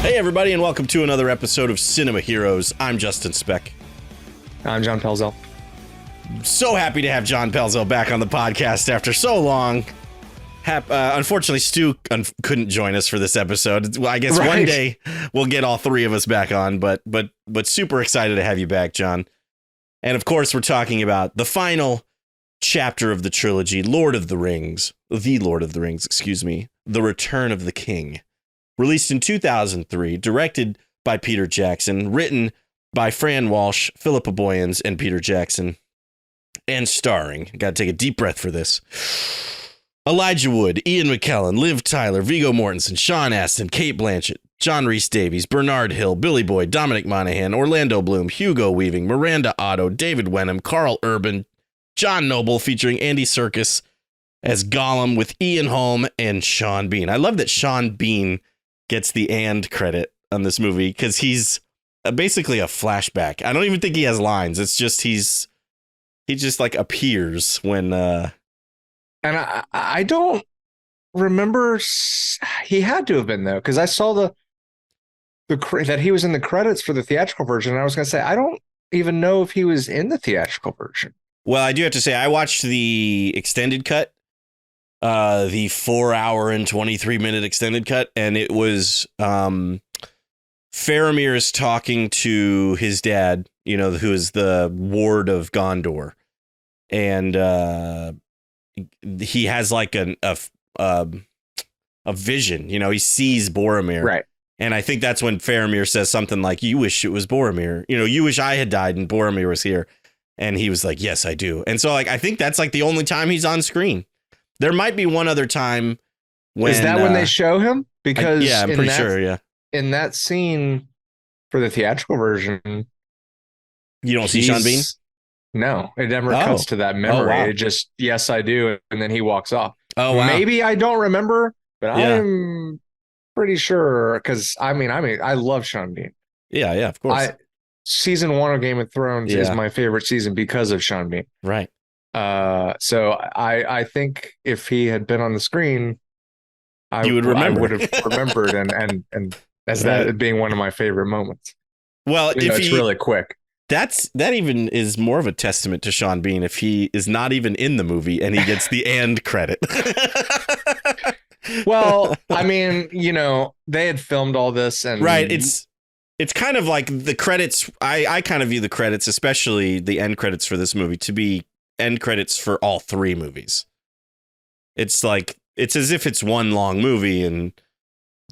Hey, everybody, and welcome to another episode of Cinema Heroes. I'm Justin Speck. I'm John Pelzel. So happy to have John Pelzel back on the podcast after so long. Unfortunately, Stu couldn't join us for this episode. Well, I guess one day we'll get all three of us back on, but super excited to have you back, John. And of course, we're talking about the final chapter of the trilogy, The Lord of the Rings, The Return of the King. Released in 2003, directed by Peter Jackson, written by Fran Walsh, Philippa Boyens, and Peter Jackson, and starring, got to take a deep breath for this, Elijah Wood, Ian McKellen, Liv Tyler, Viggo Mortensen, Sean Astin, Cate Blanchett, John Rhys-Davies, Bernard Hill, Billy Boyd, Dominic Monaghan, Orlando Bloom, Hugo Weaving, Miranda Otto, David Wenham, Carl Urban, John Noble, featuring Andy Serkis as Gollum, with Ian Holm and Sean Bean. I love that Sean Bean gets the "and" credit on this movie because he's basically a flashback. I don't even think he has lines. It's just he just like appears when and I don't remember. He had to have been, though, because I saw the that he was in the credits for the theatrical version, and I was going to say I don't even know if he was in the theatrical version. Well, I do have to say I watched the extended cut, the 4 hour and 23-minute extended cut, and it was Faramir is talking to his dad, who is the ward of Gondor, and he has like a vision. He sees Boromir, right? And I think that's when Faramir says something like, "You wish it was Boromir. You wish I had died and Boromir was here." And he was like, "Yes, I do." And so, I think that's like the only time he's on screen. There might be one other time. Is that when they show him? Because I'm pretty sure. Yeah. In that scene for the theatrical version, you don't see Sean Bean. No, it never cuts to that memory. Oh, wow. It just, "Yes, I do," and then he walks off. Oh, wow. Maybe I don't remember, but I'm pretty sure because I love Sean Bean. Yeah, of course. Season 1 of Game of Thrones is my favorite season because of Sean Bean. Right. So I think if he had been on the screen, you would remember. I would have remembered and as that being one of my favorite moments. Well, it's really quick. That even is more of a testament to Sean Bean if he is not even in the movie and he gets the "and" credit. Well, they had filmed all this and right. It's kind of like the credits. I kind of view the credits, especially the end credits for this movie, to be end credits for all three movies. It's like it's as if it's one long movie. And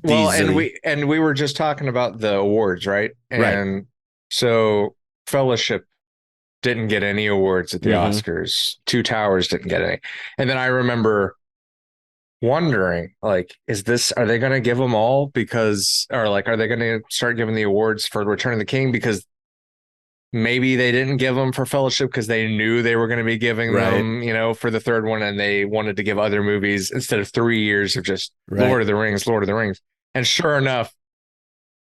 we were just talking about the awards, right? And so Fellowship didn't get any awards at the Oscars. Two Towers didn't get any. And then I remember wondering, are they going to give them all are they going to start giving the awards for Return of the King? Because maybe they didn't give them for Fellowship because they knew they were going to be giving them, for the third one, and they wanted to give other movies instead of 3 years of just Lord of the Rings. And sure enough,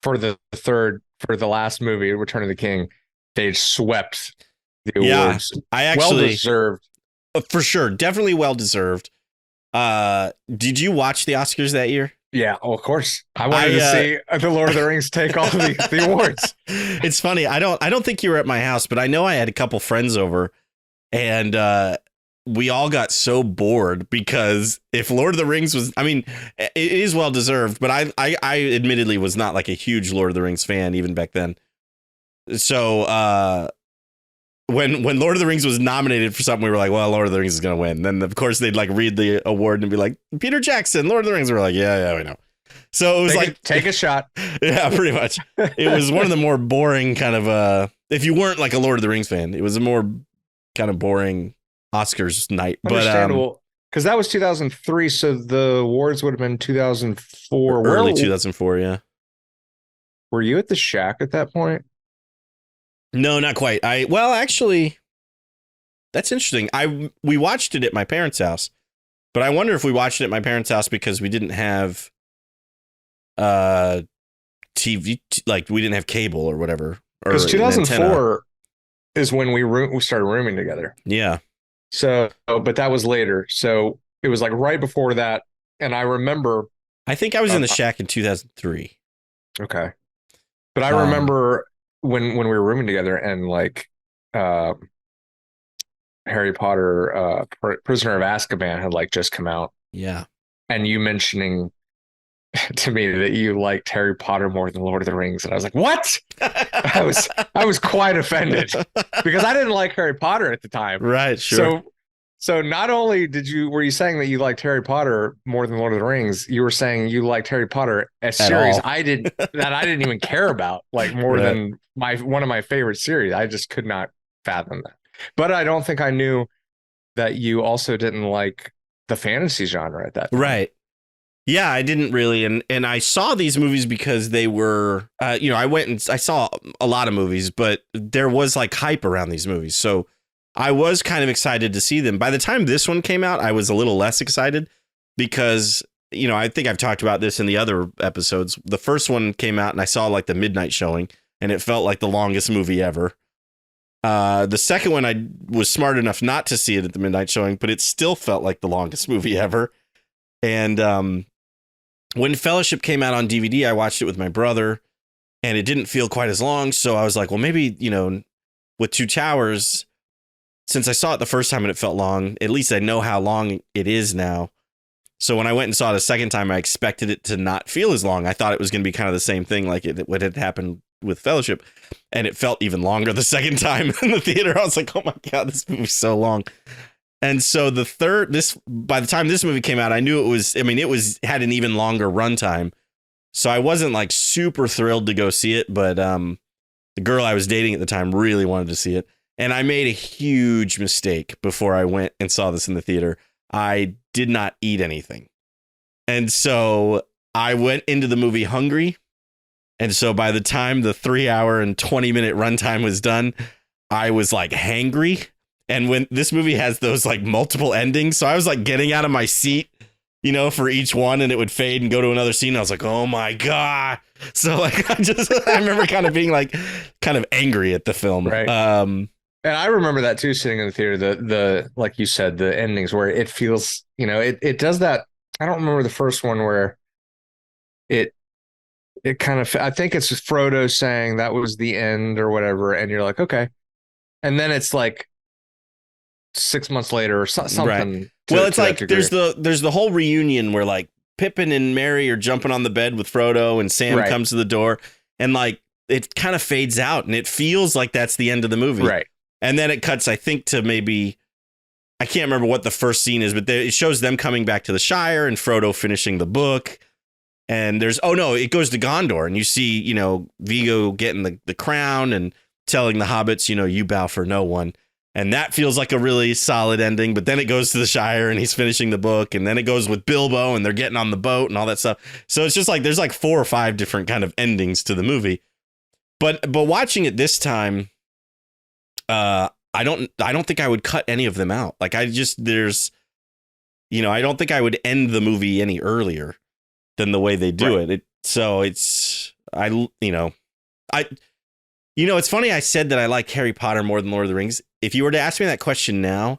for the last movie, Return of the King, they swept the awards. I actually well deserved. For sure. Definitely well deserved. Did you watch the Oscars that year? Yeah, of course. I wanted to see the Lord of the Rings take all the awards. It's funny. I don't think you were at my house, but I know I had a couple friends over, and we all got so bored because if Lord of the Rings was, it is well deserved, but I admittedly was not like a huge Lord of the Rings fan even back then. So when Lord of the Rings was nominated for something, we were like, well, Lord of the Rings is going to win. Then, of course, they'd like read the award and be like, Peter Jackson, Lord of the Rings. We're like, yeah, we know. So it was take a shot. Yeah, pretty much. It was one of the more boring kind of, if you weren't like a Lord of the Rings fan, it was a more kind of boring Oscars night. Understandable. Because that was 2003. So the awards would have been 2004. Early 2004, yeah. Were you at the Shack at that point? No, not quite. Actually, that's interesting. We watched it at my parents' house, but I wonder if we watched it at my parents' house because we didn't have TV, like we didn't have cable or whatever. Because 2004 is when we started rooming together. Yeah. So, but that was later. So it was like right before that. And I remember. I think I was in the Shack in 2003. Okay. But I remember when we were rooming together and like uh, Harry Potter Prisoner of Azkaban had like just come out. Yeah. And you mentioning to me that you liked Harry Potter more than Lord of the Rings, and I was like, "What?" I was quite offended because I didn't like Harry Potter at the time. Right, sure. So not only were you saying that you liked Harry Potter more than Lord of the Rings, you were saying you liked Harry Potter, a series I didn't even care about, like more than one of my favorite series. I just could not fathom that. But I don't think I knew that you also didn't like the fantasy genre at that time. Right. Yeah, I didn't really, and I saw these movies because they were, I went and I saw a lot of movies, but there was like hype around these movies, so I was kind of excited to see them. By the time this one came out, I was a little less excited because, I think I've talked about this in the other episodes. The first one came out and I saw like the midnight showing, and it felt like the longest movie ever. The second one, I was smart enough not to see it at the midnight showing, but it still felt like the longest movie ever. And when Fellowship came out on DVD, I watched it with my brother, and it didn't feel quite as long. So I was like, well, maybe, with Two Towers, since I saw it the first time and it felt long, at least I know how long it is now. So when I went and saw it a second time, I expected it to not feel as long. I thought it was going to be kind of the same thing, like what had happened with Fellowship. And it felt even longer the second time in the theater. I was like, oh my God, this movie's so long. And so by the time this movie came out, I knew it had an even longer runtime. So I wasn't like super thrilled to go see it, but the girl I was dating at the time really wanted to see it. And I made a huge mistake before I went and saw this in the theater. I did not eat anything. And so I went into the movie hungry. And so by the time the 3-hour and 20-minute runtime was done, I was like hangry. And when this movie has those like multiple endings, so I was like getting out of my seat, for each one, and it would fade and go to another scene. I was like, oh my God. So like, I remember kind of being like kind of angry at the film. Right. And I remember that too, sitting in the theater, the like you said, the endings where it feels, it does that. I don't remember the first one where it kind of, I think it's just Frodo saying that was the end or whatever. And you're like, okay. And then it's like 6 months later or something. Right. Well, it's like there's the whole reunion where like Pippin and Merry are jumping on the bed with Frodo and Sam comes to the door, and like it kind of fades out and it feels like that's the end of the movie. Right. And then it cuts, I think, to maybe, I can't remember what the first scene is, but it shows them coming back to the Shire and Frodo finishing the book. And it goes to Gondor, and you see, Viggo getting the crown and telling the hobbits, you bow for no one. And that feels like a really solid ending. But then it goes to the Shire and he's finishing the book. And then it goes with Bilbo and they're getting on the boat and all that stuff. So it's just like there's like 4 or 5 different kind of endings to the movie. But watching it this time, I don't think I would cut any of them out. Like I don't think I would end the movie any earlier than the way they do it. It's funny. I said that I like Harry Potter more than Lord of the Rings. If you were to ask me that question now,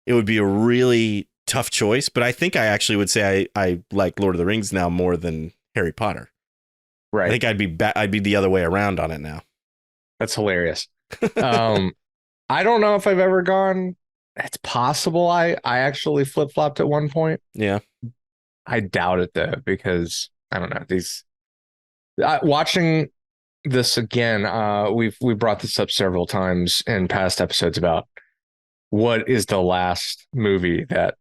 it would be a really tough choice. But I think I actually would say I like Lord of the Rings now more than Harry Potter. Right. I think I'd be the other way around on it now. That's hilarious. I don't know if I've ever gone. It's possible I actually flip flopped at one point. Yeah. I doubt it though, because I don't know watching this again, we brought this up several times in past episodes about what is the last movie that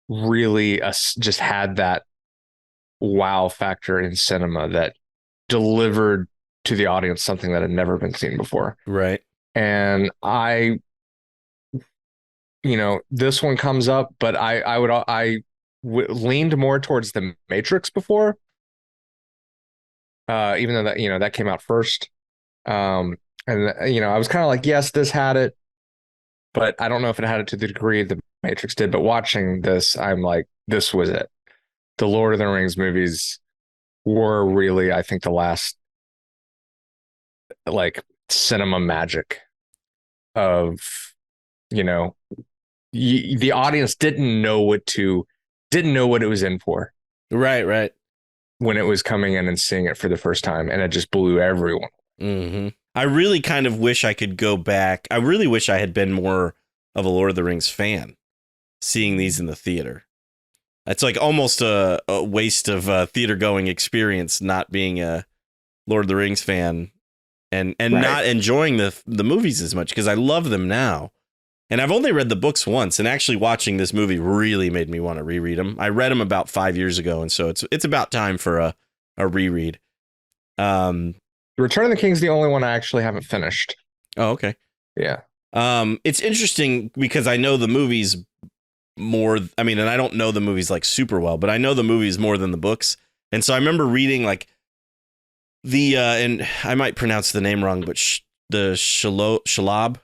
really just had that wow factor in cinema that delivered to the audience something that had never been seen before. Right. And this one comes up, but I leaned more towards the Matrix before. Even though that came out first. I was kind of like, yes, this had it, but I don't know if it had it to the degree the Matrix did. But watching this, I'm like, this was it. The Lord of the Rings movies were really, I think, the last like cinema magic of, the audience didn't know what it was in for. Right. when it was coming in and seeing it for the first time, and it just blew everyone. Mm-hmm. I really kind of wish I could go back. I really wish I had been more of a Lord of the Rings fan, seeing these in the theater. It's like almost a waste of theater going experience not being a Lord of the Rings fan and right. not enjoying the movies as much, because I love them now. And I've only read the books once, and actually watching this movie really made me want to reread them. I read them about 5 years ago, and so it's about time for a reread. Return of the King is the only one I actually haven't finished. Oh, okay. Yeah. It's interesting because I know the movies more. I mean, and I don't know the movies like super well, but I know the movies more than the books. And so I remember reading like and I might pronounce the name wrong, but the Shelob,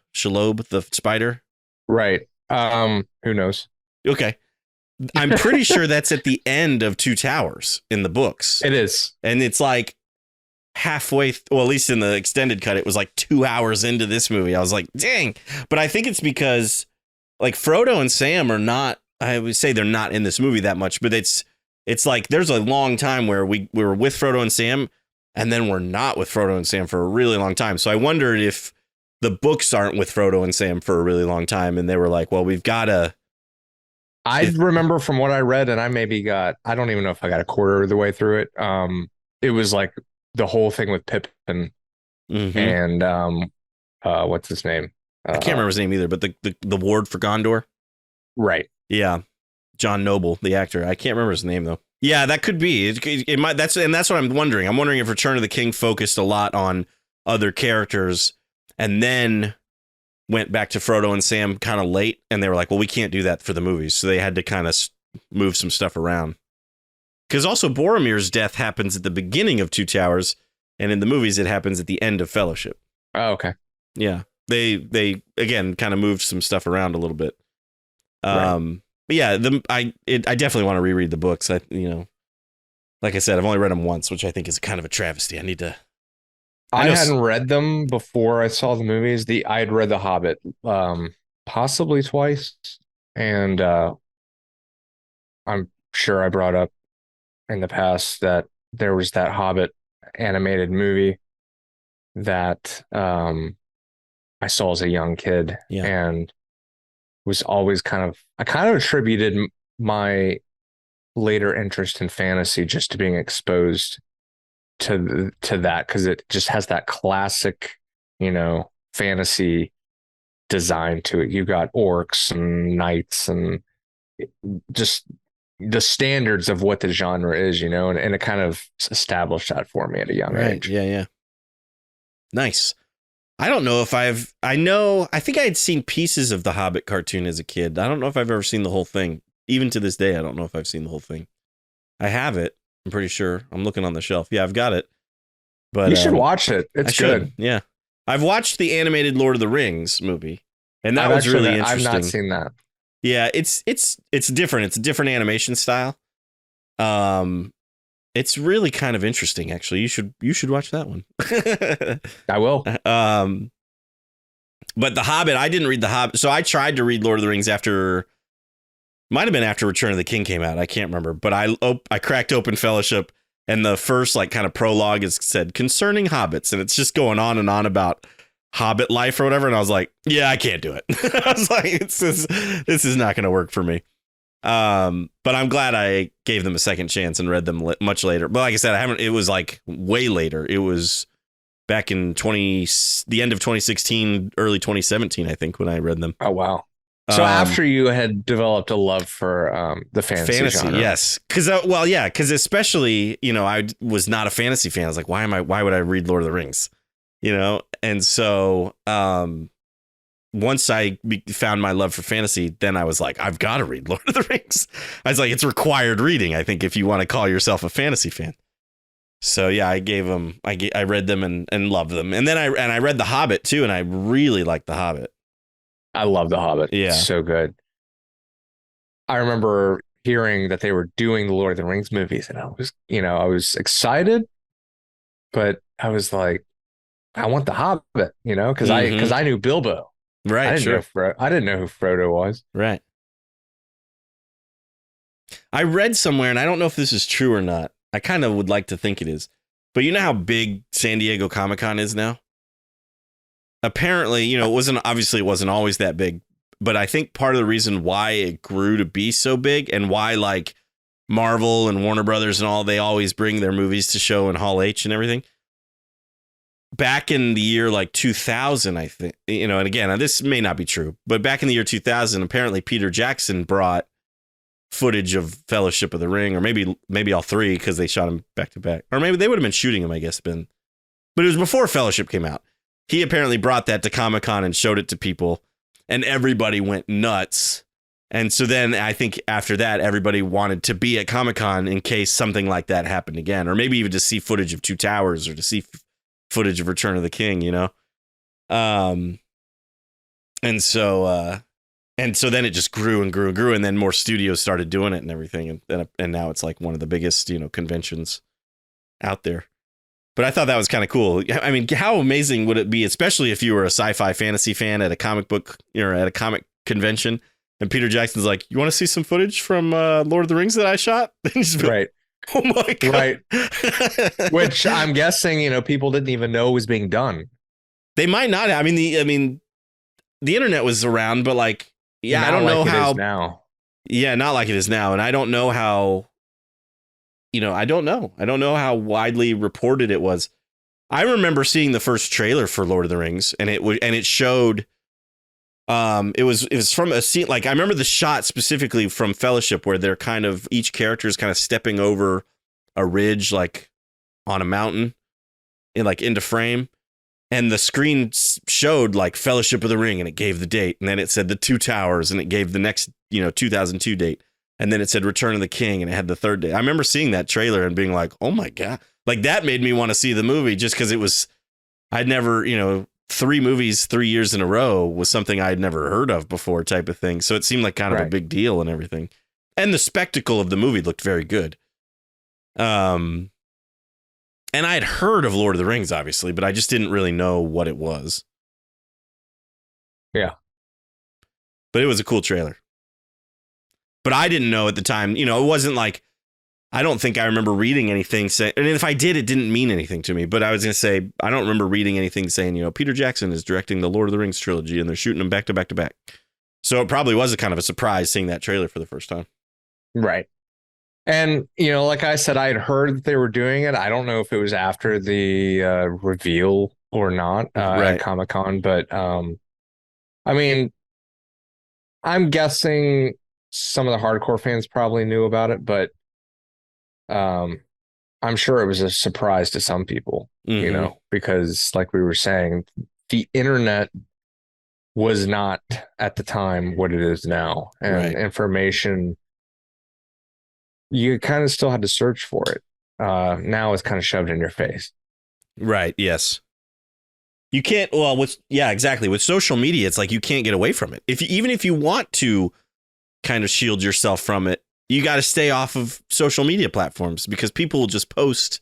the spider. Right. Who knows? Okay. I'm pretty sure that's at the end of Two Towers in the books. It is. And it's like halfway, well, at least in the extended cut, it was like 2 hours into this movie. I was like, dang. But I think it's because like Frodo and Sam are not, I would say they're not in this movie that much, but it's like there's a long time where we were with Frodo and Sam, and then we're not with Frodo and Sam for a really long time. So I wondered if the books aren't with Frodo and Sam for a really long time, and they were like, well, we've got to. I remember from what I read, and I don't even know if I got a quarter of the way through it. It was like the whole thing with Pippin and what's his name? I can't remember his name either, but the ward for Gondor. Right. Yeah. John Noble, the actor. I can't remember his name though. Yeah, that could be. It might. That's what I'm wondering. I'm wondering if Return of the King focused a lot on other characters and then went back to Frodo and Sam kind of late, and they were like, well, we can't do that for the movies, so they had to kind of move some stuff around. Because also Boromir's death happens at the beginning of Two Towers, and in the movies it happens at the end of Fellowship. Oh, okay. Yeah, they again kind of moved some stuff around a little bit. Right. But yeah, I definitely want to reread the books. Like I said, I've only read them once, which I think is kind of a travesty. I hadn't read them before I saw the movies. I'd read The Hobbit, possibly twice, and I'm sure I brought up in the past that there was that Hobbit animated movie that I saw as a young kid, and was always I kind of attributed my later interest in fantasy just to being exposed to that, because it just has that classic, fantasy design to it. You got orcs and knights and just the standards of what the genre is, and it kind of established that for me at a young age. Yeah. Nice. I don't know if I think I had seen pieces of the Hobbit cartoon as a kid. I don't know if I've ever seen the whole thing. Even to this day, I don't know if I've seen the whole thing. I have it. I'm pretty sure. I'm looking on the shelf. Yeah, I've got it. But you should watch it. It's good. Yeah. I've watched the animated Lord of the Rings movie, and that was really interesting. I've not seen that. Yeah, it's different. It's a different animation style. It's really kind of interesting, actually. You should watch that one. I will. But The Hobbit, I didn't read The Hobbit. So I tried to read Lord of the Rings might have been after Return of the King came out. I can't remember. But I cracked open Fellowship, and the first like kind of prologue is said concerning hobbits, and it's just going on and on about Hobbit life or whatever. And I was like, yeah, I can't do it. I was like, this is not going to work for me. But I'm glad I gave them a second chance and read them much later. But like I said, it was like way later. It was back in the end of 2016, early 2017, I think, when I read them. Oh, wow. So after you had developed a love for the fantasy genre. Yes. Because especially, I was not a fantasy fan. I was like, why would I read Lord of the Rings? And so once I found my love for fantasy, then I was like, I've got to read Lord of the Rings. I was like, it's required reading, I think, if you want to call yourself a fantasy fan. So yeah, I read them and loved them. And then I read The Hobbit too, and I really liked The Hobbit. I love The Hobbit. Yeah. It's so good. I remember hearing that they were doing the Lord of the Rings movies, and I was excited, but I was like, I want The Hobbit, because I knew Bilbo. Right. I didn't know who Frodo was. Right. I read somewhere, and I don't know if this is true or not, I kind of would like to think it is. But you know how big San Diego Comic-Con is now? Apparently, it wasn't always that big, but I think part of the reason why it grew to be so big and why like Marvel and Warner Brothers and all, they always bring their movies to show in Hall H and everything. Back in the year like 2000, I think, and again, this may not be true, but back in the year 2000, apparently Peter Jackson brought footage of Fellowship of the Ring, or maybe all three, because they shot them back to back, or maybe they would have been shooting them, I guess, but it was before Fellowship came out. He apparently brought that to Comic-Con and showed it to people, and everybody went nuts. And so then I think after that, everybody wanted to be at Comic-Con in case something like that happened again, or maybe even to see footage of Two Towers or to see footage of Return of the King, and so then it just grew and grew and grew, and then more studios started doing it and everything, and now it's like one of the biggest conventions out there. But I thought that was kind of cool. I mean, how amazing would it be, especially if you were a sci-fi fantasy fan at a comic book or at a comic convention, and Peter Jackson's like, "You want to see some footage from Lord of the Rings that I shot?" Right. Oh my God. Right. Which I'm guessing, people didn't even know was being done. They might not. I mean, the internet was around, but like, I don't know how it is now. Yeah, not like it is now. And I don't know how, I don't know how widely reported it was. I remember seeing the first trailer for Lord of the Rings, and it showed, it was from a scene, like I remember the shot specifically from Fellowship where they're kind of, each character is kind of stepping over a ridge, like on a mountain, into frame, and the screen showed like Fellowship of the Ring, and it gave the date, and then it said the Two Towers, and it gave the next 2002 date, and then it said Return of the King, and it had the third date. I remember seeing that trailer and being like, oh my God, like that made me want to see the movie, just because I'd never, 3 movies 3 years in a row was something I'd never heard of before, type of thing. So it seemed like kind of a big deal and everything. And the spectacle of the movie looked very good. And I had heard of Lord of the Rings, obviously, but I just didn't really know what it was. Yeah. But it was a cool trailer. But I didn't know at the time, it wasn't like, I don't think I remember reading anything saying, and if I did, it didn't mean anything to me. But I was going to say, I don't remember reading anything saying, Peter Jackson is directing the Lord of the Rings trilogy, and they're shooting them back to back to back. So it probably was a kind of a surprise seeing that trailer for the first time. Right. And, like I said, I had heard that they were doing it. I don't know if it was after the reveal or not at Comic-Con, but I mean, I'm guessing some of the hardcore fans probably knew about it, but I'm sure it was a surprise to some people, because like we were saying, the internet was not at the time what it is now, and information, you kind of still had to search for it. Now it's kind of shoved in your face. Right. Yes. You can't. Well, exactly. With social media, it's like you can't get away from it. Even if you want to kind of shield yourself from it, you got to stay off of social media platforms, because people will just post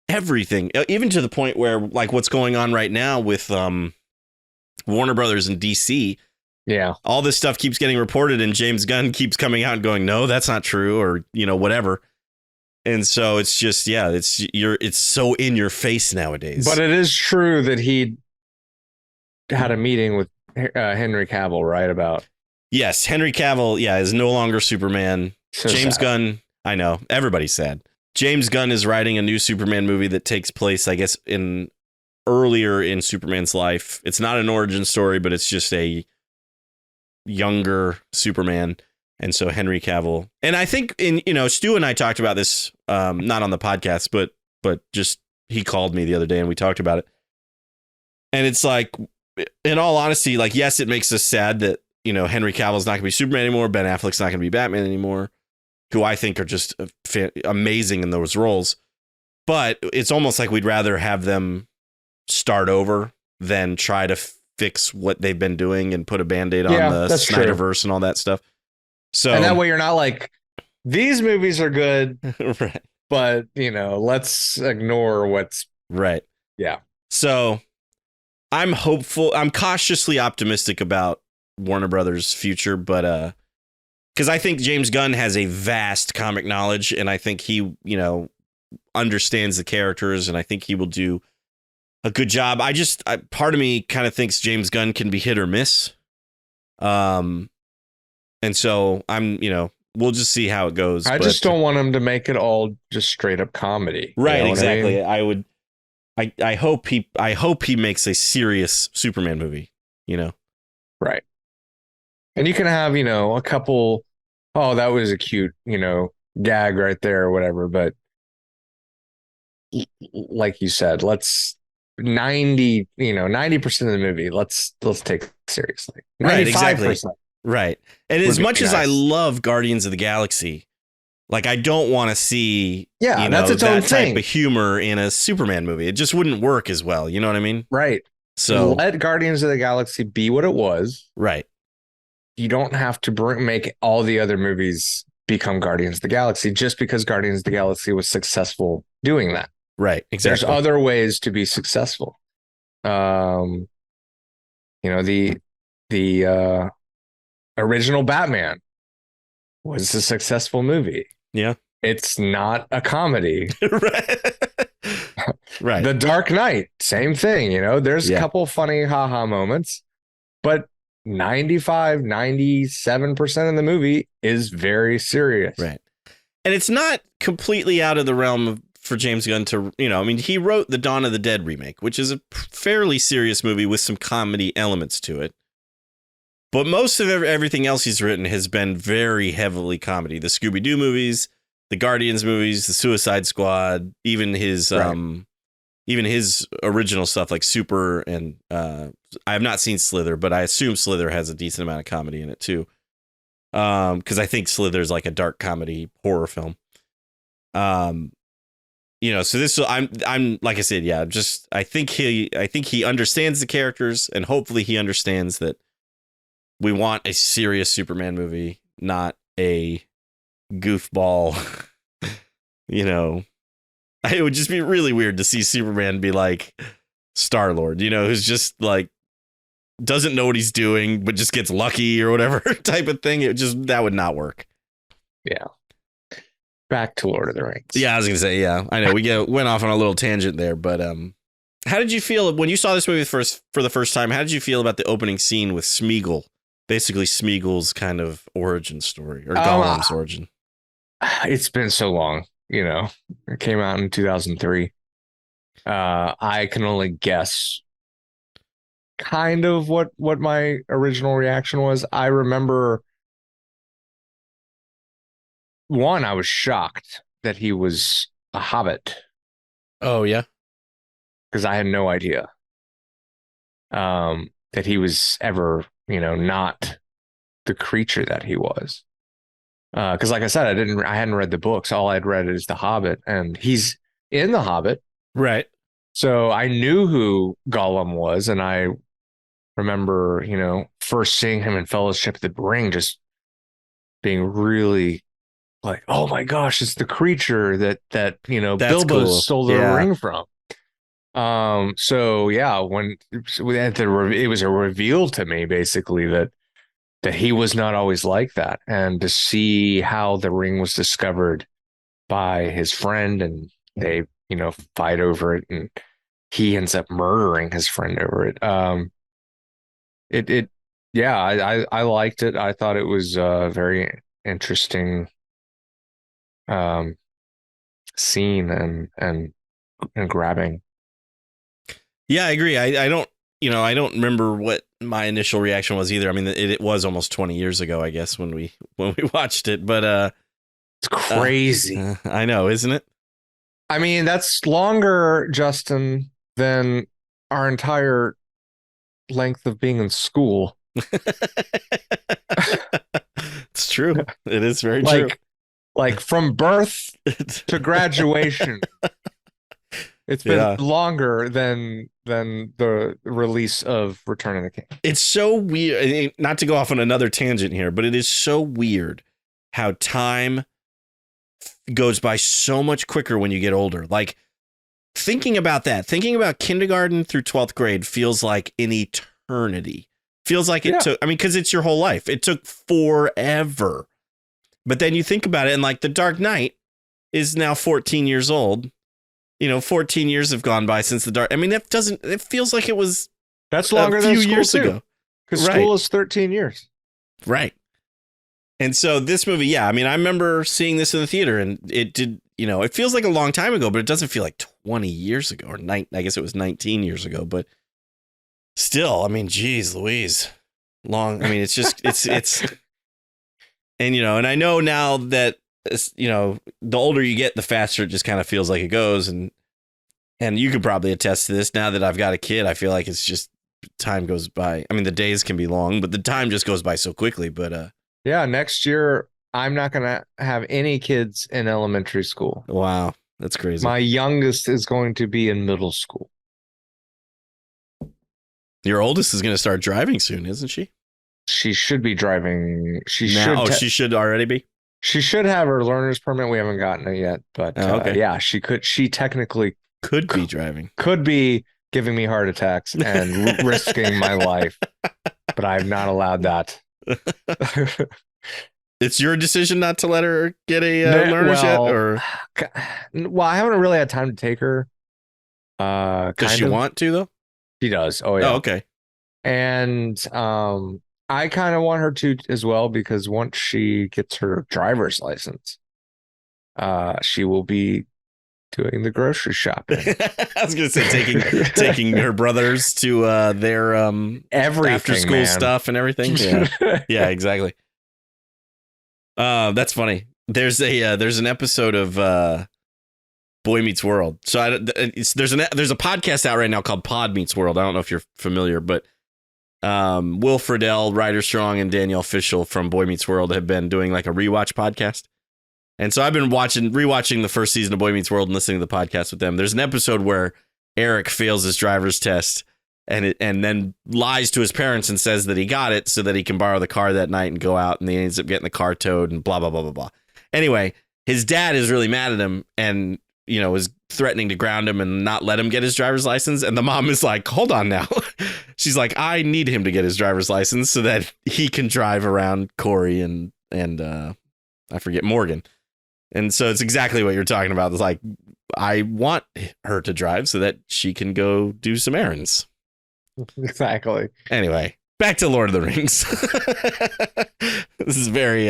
everything, even to the point where, like, what's going on right now with Warner Brothers and DC. Yeah. All this stuff keeps getting reported, and James Gunn keeps coming out and going, no, that's not true, or, whatever. And so it's just, it's so in your face nowadays. But it is true that he had a meeting with Henry Cavill, right? About. Yes, Henry Cavill, is no longer Superman. So James sad. Gunn, I know, everybody's sad. James Gunn is writing a new Superman movie that takes place, I guess, earlier in Superman's life. It's not an origin story, but it's just a younger Superman. And so Henry Cavill, and I think Stu and I talked about this, not on the podcast, but just he called me the other day and we talked about it. And it's like, in all honesty, like, yes, it makes us sad that, Henry Cavill's not going to be Superman anymore. Ben Affleck's not going to be Batman anymore, who I think are just amazing in those roles. But it's almost like we'd rather have them start over than try to fix what they've been doing and put a Band-Aid on the Snyderverse and all that stuff. So, and that way you're not like, these movies are good, right, but, let's ignore what's right. Yeah. So I'm hopeful. I'm cautiously optimistic about Warner Brothers' future, but because I think James Gunn has a vast comic knowledge, and I think he, understands the characters, and I think he will do a good job. Part of me kind of thinks James Gunn can be hit or miss. And so we'll just see how it goes. I just don't want him to make it all just straight up comedy. Right. You know exactly. I mean? I hope he makes a serious Superman movie, Right. And you can have, a couple, oh, that was a cute, gag right there or whatever. But like you said, let's 90% of the movie, let's take it seriously. 95%. Right, exactly. Right. And as much as I love Guardians of the Galaxy, like I don't want to see that's its own that thing. type of humor in a Superman movie. It just wouldn't work as well. You know what I mean? Right. So let Guardians of the Galaxy be what it was. Right. You don't have to make all the other movies become Guardians of the Galaxy just because Guardians of the Galaxy was successful doing that. Right. Exactly. There's other ways to be successful. The original Batman was a successful movie. Yeah. It's not a comedy. Right. The Dark Knight, same thing. There's a couple funny haha moments, but 97% of the movie is very serious. Right. And it's not completely out of the realm for James Gunn to, he wrote the Dawn of the Dead remake, which is a fairly serious movie with some comedy elements to it. But most of everything else he's written has been very heavily comedy. The Scooby-Doo movies, the Guardians movies, the Suicide Squad, even his original stuff like Super, and I have not seen Slither, but I assume Slither has a decent amount of comedy in it too. Because I think Slither's like a dark comedy horror film. So this, I'm like I said, I think he understands the characters, and hopefully he understands that we want a serious Superman movie, not a goofball. It would just be really weird to see Superman be like Star-Lord, who's just like doesn't know what he's doing, but just gets lucky or whatever type of thing. That would not work. Yeah. Back to Lord of the Rings. Yeah, I was gonna say, yeah, I know we went off on a little tangent there, but how did you feel when you saw this movie for the first time? How did you feel about the opening scene with Smeagol? Basically, Smeagol's kind of origin story, or Gollum's origin. It's been so long, It came out in 2003. I can only guess kind of what my original reaction was. I remember I was shocked that he was a hobbit. Oh, yeah? Because I had no idea that he was ever, not the creature that he was. Because like I said, I hadn't read the books. All I'd read is The Hobbit, and he's in The Hobbit. Right. So I knew who Gollum was, and I remember, first seeing him in Fellowship of the Ring, just being really like, oh my gosh, it's the creature that Bilbo cool. stole the ring from. So yeah, when it was a reveal to me basically that he was not always like that, and to see how the ring was discovered by his friend, and they fight over it, and he ends up murdering his friend over it. I liked it. I thought it was a very interesting scene and grabbing. Yeah, I agree. I don't remember what my initial reaction was either. I mean, it was almost 20 years ago, I guess, when we watched it, but it's crazy. I know, isn't it? I mean, that's longer, Justin, than our entire length of being in school. It's true. It is very true. Like from birth to graduation. It's been longer than the release of Return of the King. It's so weird. Not to go off on another tangent here, but it is so weird how time goes by so much quicker when you get older. Like thinking about kindergarten through 12th grade feels like an eternity. Feels like it took, because it's your whole life. It took forever But then you think about it, and like The Dark Knight is now 14 years old. 14 years have gone by since it feels like it was that's longer than years ago. Because school is 13 years. Right. And so this movie, I remember seeing this in the theater, and it did, it feels like a long time ago, but it doesn't feel like 20 years ago, or I guess it was 19 years ago, but still, geez Louise. It's just, it's, and, and I know now that, the older you get, the faster it just kind of feels like it goes. And you could probably attest to this. Now that I've got a kid, I feel like it's just time goes by. The days can be long, but the time just goes by so quickly. But yeah, next year, I'm not going to have any kids in elementary school. Wow. That's crazy. My youngest is going to be in middle school. Your oldest is going to start driving soon, isn't she? She should be driving. She should already be. She should have her learner's permit. We haven't gotten it yet, but yeah, she could. She technically could be driving. Could be giving me heart attacks and risking my life, but I've not allowed that. It's your decision not to let her get a learner's yet, or I haven't really had time to take her. Does she want to though? She does. Oh yeah. Oh, okay. And I kind of want her to as well, because once she gets her driver's license, she will be doing the grocery shopping. I was going to say taking her brothers to their everything, after school stuff and everything. Yeah, exactly. That's funny. There's an episode of Boy Meets World. So there's a podcast out right now called Pod Meets World. I don't know if you're familiar, but Will Friedle, Ryder Strong, and Danielle Fishel from Boy Meets World have been doing like a rewatch podcast. And so I've been rewatching the first season of Boy Meets World and listening to the podcast with them. There's an episode where Eric fails his driver's test and then lies to his parents and says that he got it so that he can borrow the car that night and go out, and he ends up getting the car towed and blah, blah, blah, blah, blah. Anyway, his dad is really mad at him and, is threatening to ground him and not let him get his driver's license. And the mom is like, hold on now. She's like, I need him to get his driver's license so that he can drive around Corey and I forget, Morgan. And so it's exactly what you're talking about. It's like, I want her to drive so that she can go do some errands. Exactly. Anyway, back to Lord of the Rings. This is very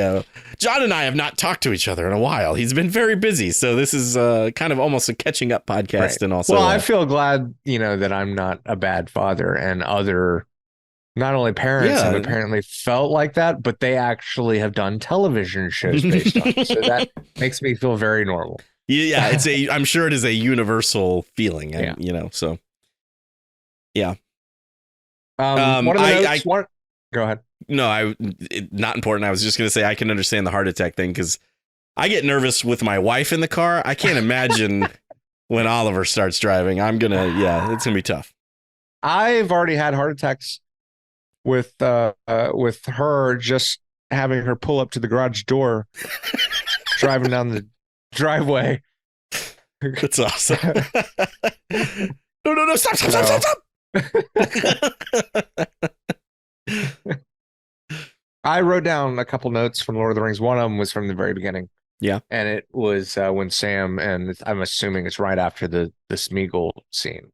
John and I have not talked to each other in a while. He's been very busy, so this is kind of almost a catching up podcast. Right. And also, I feel glad that I'm not a bad father, and other not only parents have apparently felt like that, but they actually have done television shows based on it. So that makes me feel very normal. Yeah, I'm sure it is a universal feeling, and, so yeah. One of the notes, go ahead. No, not important. I was just going to say I can understand the heart attack thing, because I get nervous with my wife in the car. I can't imagine when Oliver starts driving. It's going to be tough. I've already had heart attacks with her, just having her pull up to the garage door, driving down the driveway. That's awesome. No, stop. I wrote down a couple notes from Lord of the Rings. One of them was from the very beginning. Yeah. And it was when Sam, and I'm assuming it's right after the Smeagol scene,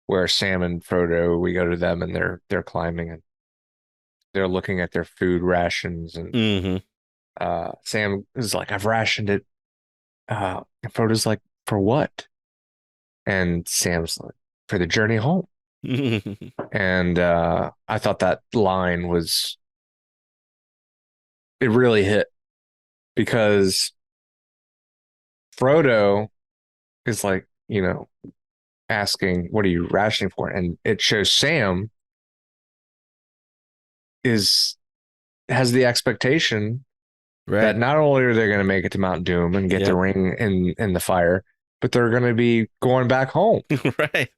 where Sam and Frodo, we go to them and they're climbing and they're looking at their food rations, and Sam is like, I've rationed it. And Frodo's like, for what? And Sam's like, for the journey home. And I thought that line it really hit, because Frodo is like, asking, what are you rationing for? And it shows Sam has the expectation that not only are they going to make it to Mount Doom and get the ring in the fire, but they're going to be going back home. Right.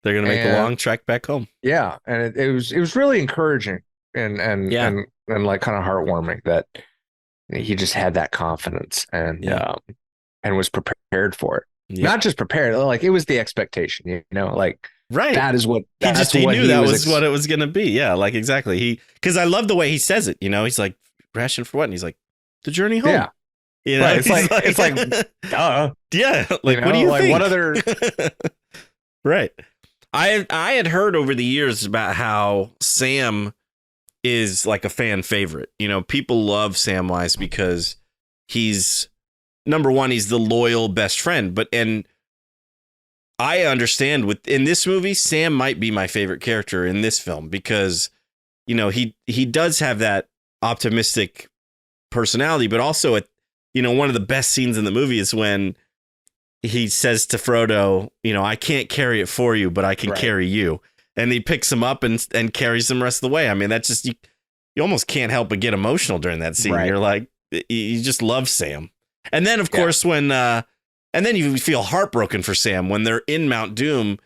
They're going to make a long trek back home. Yeah. And it was really encouraging and like kind of heartwarming that he just had that confidence and was prepared for it. Yeah. Not just prepared, like it was the expectation, like right. That is what he knew that was what it was going to be. Yeah, like exactly. Because I love the way he says it. He's like, ration for what? And he's like, the journey home. You know, right. It's like, duh. Yeah. Like, what do you like think? what other? Right. I had heard over the years about how Sam is like a fan favorite. You know, people love Samwise because he's number one, he's the loyal best friend. And I understand in this movie, Sam might be my favorite character in this film because, you know, he does have that optimistic personality, but also one of the best scenes in the movie is when he says to Frodo, you know, I can't carry it for you, but I can carry you. And he picks him up and carries him the rest of the way. I mean, that's just, you almost can't help but get emotional during that scene. Right. You're like, you just love Sam. And then, of course, when, and then you feel heartbroken for Sam when they're in Mount Doom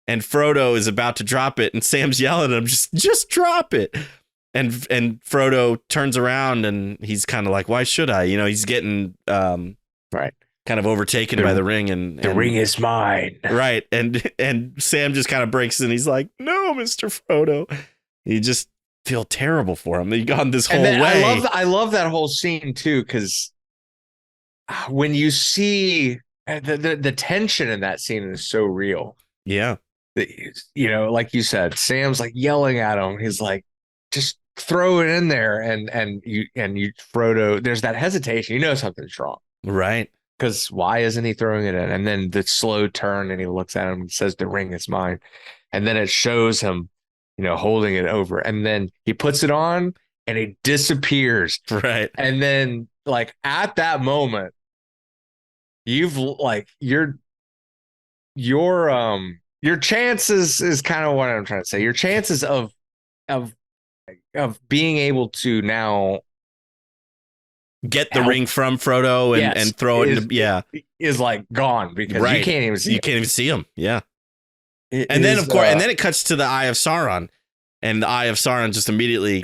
and Frodo is about to drop it and Sam's yelling at him, just drop it. And Frodo turns around and he's kind of like, why should I? You know, he's getting, kind of overtaken by the ring, and the ring is mine. Right. And Sam just kind of breaks in. He's like, no, Mr. Frodo. You just feel terrible for him. You've gone this whole way. I love that whole scene too, because when you see the tension in that scene is so real. Yeah. You know, like you said, Sam's like yelling at him. He's like, just throw it in there. And you Frodo, there's that hesitation. You know something's wrong. Right. Because why isn't he throwing it in? And then the slow turn, and he looks at him and says, the ring is mine. And then it shows him, you know, holding it over. And then he puts it on and it disappears. Right. And then, like, at that moment, you've like your chances is kind of what I'm trying to say. Your chances of being able to now get the ring from Frodo and throw it is like gone, because you can't even see him. Yeah. And then of course, and then it cuts to the Eye of Sauron, and the Eye of Sauron just immediately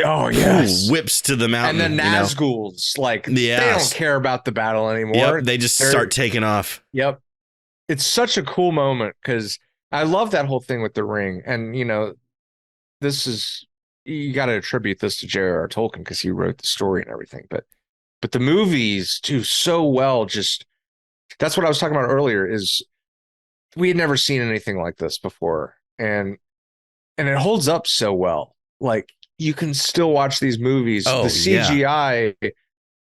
whips to the mountain. And the Nazguls, they don't care about the battle anymore. Yep, they just start taking off. Yep. It's such a cool moment, because I love that whole thing with the ring. And, you know, you got to attribute this to J.R.R. Tolkien, because he wrote the story and everything. But the movies do so well. Just, that's what I was talking about earlier, is we had never seen anything like this before. And it holds up so well. Like, you can still watch these movies. The CGI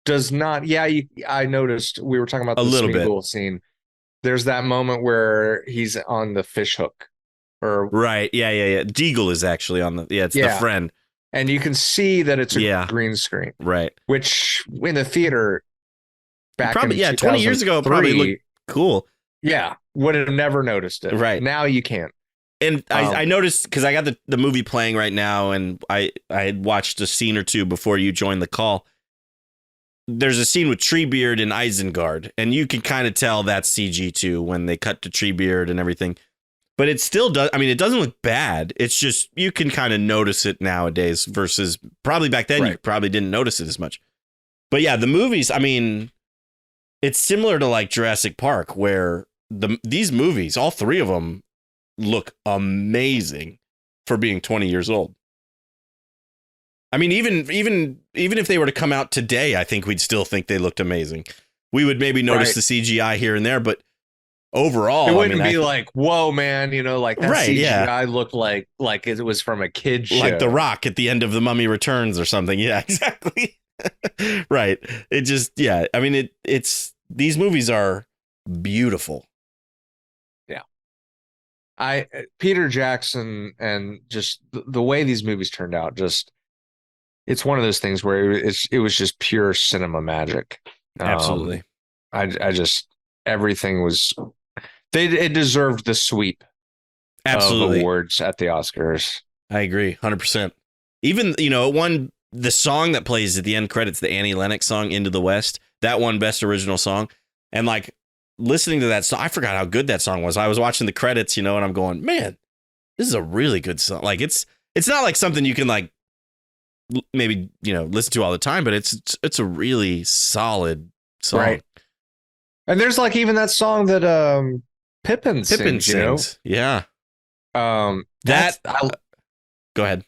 does not. Yeah, I noticed we were talking about the Smeagol scene. There's that moment where he's on the fish hook. Right. Yeah. Deagle is actually on the. Yeah, it's the friend. And you can see that it's a green screen. Right. Which in the theater back in 20 years ago, it probably looked cool. Yeah. Would have never noticed it. Right. Now you can't. And I noticed, because I got the movie playing right now, and I had watched a scene or two before you joined the call. There's a scene with Treebeard and Isengard, and you can kind of tell that's CG too when they cut to Treebeard and everything. But it still does. I mean, it doesn't look bad. It's just, you can kind of notice it nowadays versus probably back then. You probably didn't notice it as much. But yeah, the movies, I mean, it's similar to like Jurassic Park, where these movies, all three of them, look amazing for being 20 years old. I mean, even if they were to come out today, I think we'd still think they looked amazing. We would maybe notice the CGI here and there, but overall, it wouldn't be like, whoa, man, you know, like that CGI looked like it was from a kid's show. Like The Rock at the end of The Mummy Returns or something. Yeah, exactly. Right. It just, I mean, it's these movies are beautiful. Yeah. Peter Jackson, and just the way these movies turned out, just, it's one of those things where it was just pure cinema magic. Absolutely. I just, everything was, it deserved the sweep. Absolutely. Of awards at the Oscars. I agree 100%. Even, you know, the song that plays at the end credits, the Annie Lennox song, Into the West, that won Best Original Song. And like, listening to that song, I forgot how good that song was. I was watching the credits, you know, and I'm going, man, this is a really good song. Like, it's not like something you can like maybe, you know, listen to all the time, but it's a really solid song. Right. And there's like even that song that Pippin sings. You know? Yeah. Go ahead.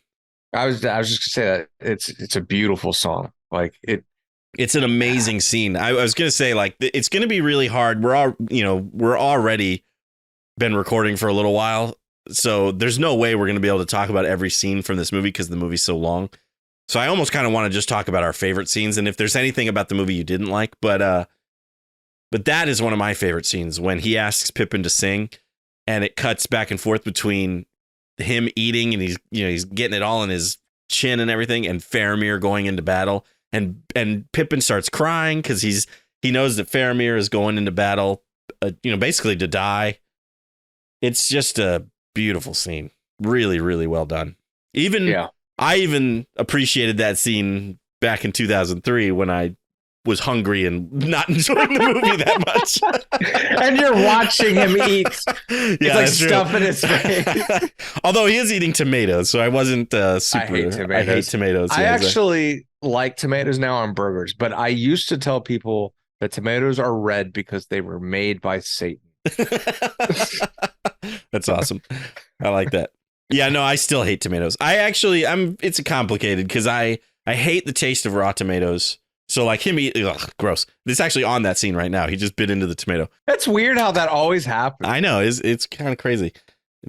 I was just gonna say that it's a beautiful song. Like, It's an amazing scene. I was going to say, like, it's going to be really hard. We're already been recording for a little while, so there's no way we're going to be able to talk about every scene from this movie because the movie's so long. So I almost kind of want to just talk about our favorite scenes, and if there's anything about the movie you didn't like, but that is one of my favorite scenes when he asks Pippin to sing, and it cuts back and forth between him eating and he's getting it all in his chin and everything, and Faramir going into battle. And Pippin starts crying because he knows that Faramir is going into battle, basically to die. It's just a beautiful scene. Really, really well done. I even appreciated that scene back in 2003 when I was hungry and not enjoying the movie that much. And you're watching him eat. It's like stuff in his face. Although he is eating tomatoes, so I wasn't super. I hate tomatoes. I actually like tomatoes now on burgers, but I used to tell people that tomatoes are red because they were made by Satan. That's awesome. I like that. Yeah, no, I still hate tomatoes. It's complicated because I hate the taste of raw tomatoes. So like him eating, gross. It's actually on that scene right now. He just bit into the tomato. That's weird how that always happens. I know. It's kind of crazy.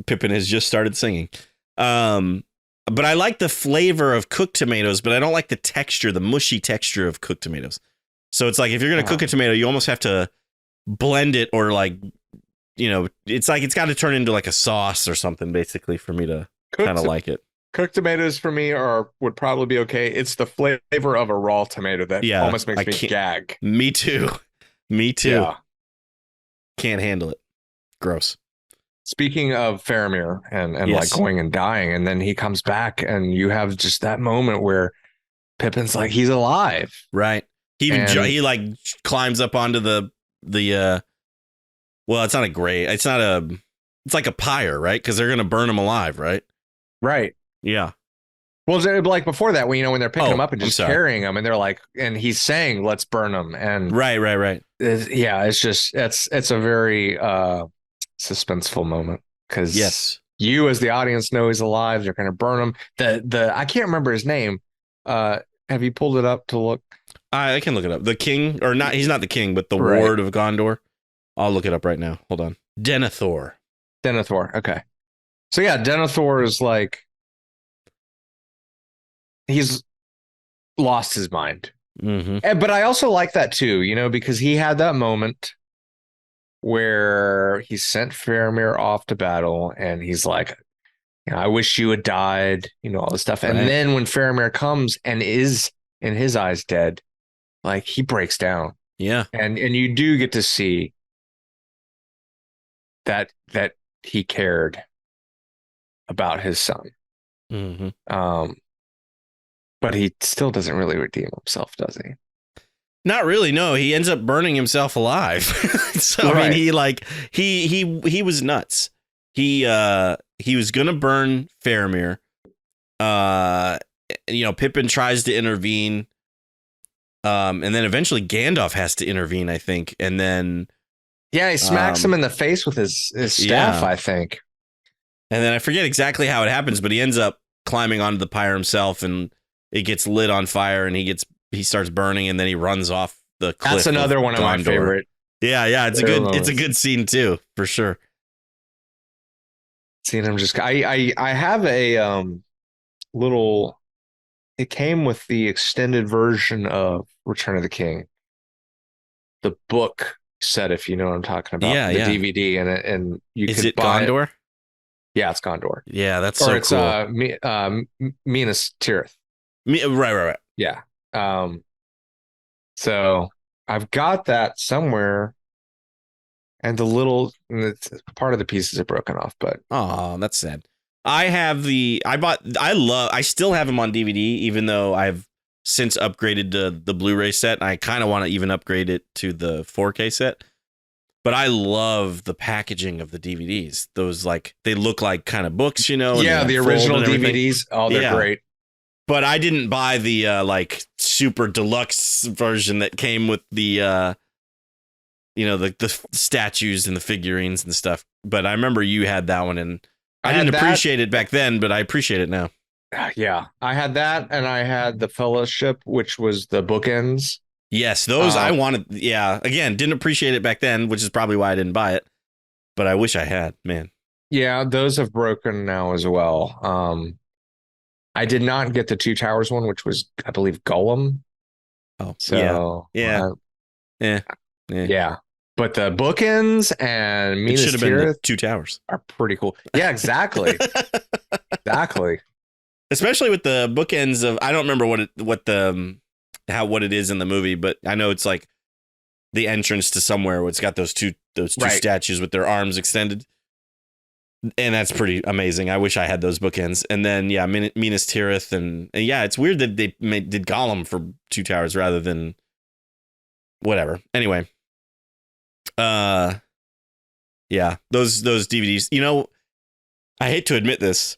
Pippin has just started singing. But I like the flavor of cooked tomatoes, but I don't like the texture, the mushy texture of cooked tomatoes. So it's like if you're going to cook a tomato, you almost have to blend it or it's like it's got to turn into like a sauce or something basically for me to kind of like it. Cooked tomatoes for me would probably be okay. It's the flavor of a raw tomato that almost makes me gag. Me too. Yeah. Can't handle it. Gross. Speaking of Faramir and like going and dying, and then he comes back and you have just that moment where Pippin's like, he's alive. Right. He like climbs up onto the well, it's not a grate. It's like a pyre, right? Because they're going to burn him alive, right? Right. Yeah. Well, like before that, when they're picking him up and just carrying him, and they're like, and he's saying, "Let's burn him." And right. It's a very suspenseful moment because you as the audience know he's alive. They're going to burn him. The I can't remember his name. Have you pulled it up to look? I can look it up. The king, or not? He's not the king, but the ward of Gondor. I'll look it up right now. Hold on. Denethor. Okay. So yeah, Denethor is like, he's lost his mind. Mm-hmm. But I also like that too, because he had that moment where he sent Faramir off to battle and he's like, I wish you had died, all this stuff. Right. And then when Faramir comes and is in his eyes dead, like he breaks down. Yeah. And you do get to see that he cared about his son. Mm-hmm. But he still doesn't really redeem himself, does he? Not really. No, he ends up burning himself alive. So right. I mean, he was nuts. He was gonna burn Faramir. Pippin tries to intervene. And then eventually Gandalf has to intervene, I think, and then. Yeah, he smacks him in the face with his staff, I think. And then I forget exactly how it happens, but he ends up climbing onto the pyre himself, and it gets lit on fire, and he starts burning, and then he runs off the cliff. That's another one of my favorite. Yeah, it's a good scene too, for sure. Seeing him just, I have a little. It came with the extended version of Return of the King, the book set, if you know what I'm talking about. The DVD, and you Is could it buy Gondor? It. Yeah, it's Gondor. Yeah, that's so cool. Or it's Minas Tirith. Right. Yeah. So I've got that somewhere, and part of the pieces are broken off, but that's sad. I still have them on DVD, even though I've since upgraded to the Blu-ray set. I kind of want to even upgrade it to the 4K set. But I love the packaging of the DVDs. Those they look like kind of books, Yeah, the original DVDs. Oh, they're great. But I didn't buy the super deluxe version that came with the the statues and the figurines and stuff. But I remember you had that one, and I didn't appreciate it back then, but I appreciate it now. Yeah, I had that, and I had the Fellowship, which was the bookends. Yes, those I wanted. Yeah, again, didn't appreciate it back then, which is probably why I didn't buy it. But I wish I had, man. Yeah, those have broken now as well. I did not get the Two Towers one, which was, I believe, Gollum. Oh, So yeah. Yeah. But the bookends and It should Minas have been the Tirith Two Towers. are pretty cool. Yeah, exactly. Exactly. Especially with the bookends of, I don't remember what it is in the movie, but I know it's like the entrance to somewhere where it's got those two Right. statues with their arms extended. And that's pretty amazing. I wish I had those bookends. And then, yeah, Minas Tirith. And yeah, it's weird that they did Gollum for Two Towers rather than whatever. Anyway. Yeah, those DVDs. You know, I hate to admit this,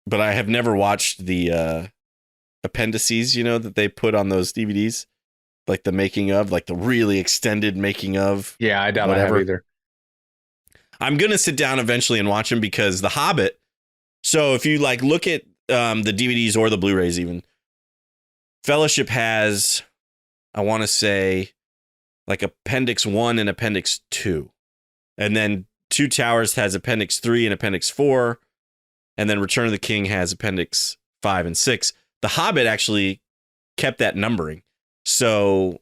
but I have never watched the appendices, you know, that they put on those DVDs. Like the making of, like the really extended making of. Yeah, I doubt I have either. I'm going to sit down eventually and watch them because The Hobbit. So if you like look at the DVDs or the Blu-rays even, Fellowship has, I want to say, like Appendix 1 and Appendix 2. And then Two Towers has Appendix 3 and Appendix 4. And then Return of the King has Appendix 5 and 6. The Hobbit actually kept that numbering. So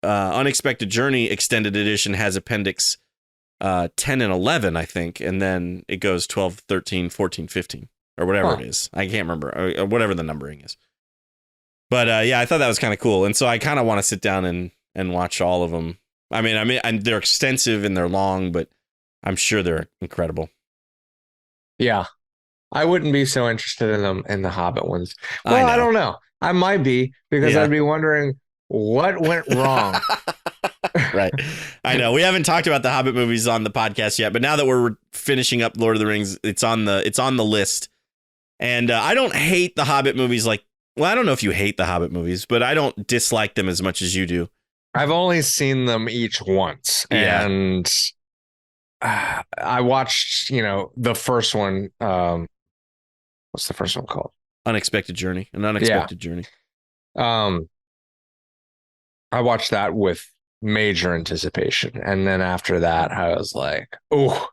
Unexpected Journey Extended Edition has Appendix 10 and 11, I think. And then it goes 12, 13, 14, 15, or whatever it is. I can't remember, or whatever the numbering is. But yeah, I thought that was kind of cool. And so I kind of want to sit down and watch all of them. I mean, they're extensive and they're long, but I'm sure they're incredible. Yeah. I wouldn't be so interested in them in the Hobbit ones. Well, I don't know. I might be, because I'd be wondering what went wrong. Right. I know. We haven't talked about the Hobbit movies on the podcast yet, but now that we're finishing up Lord of the Rings, it's on the list. And I don't hate the Hobbit movies I don't know if you hate the Hobbit movies, but I don't dislike them as much as you do. I've only seen them each once. Yeah. And I watched, the first one. What's the first one called? Unexpected Journey. An Unexpected Journey. I watched that with major anticipation. And then after that, I was like, oh.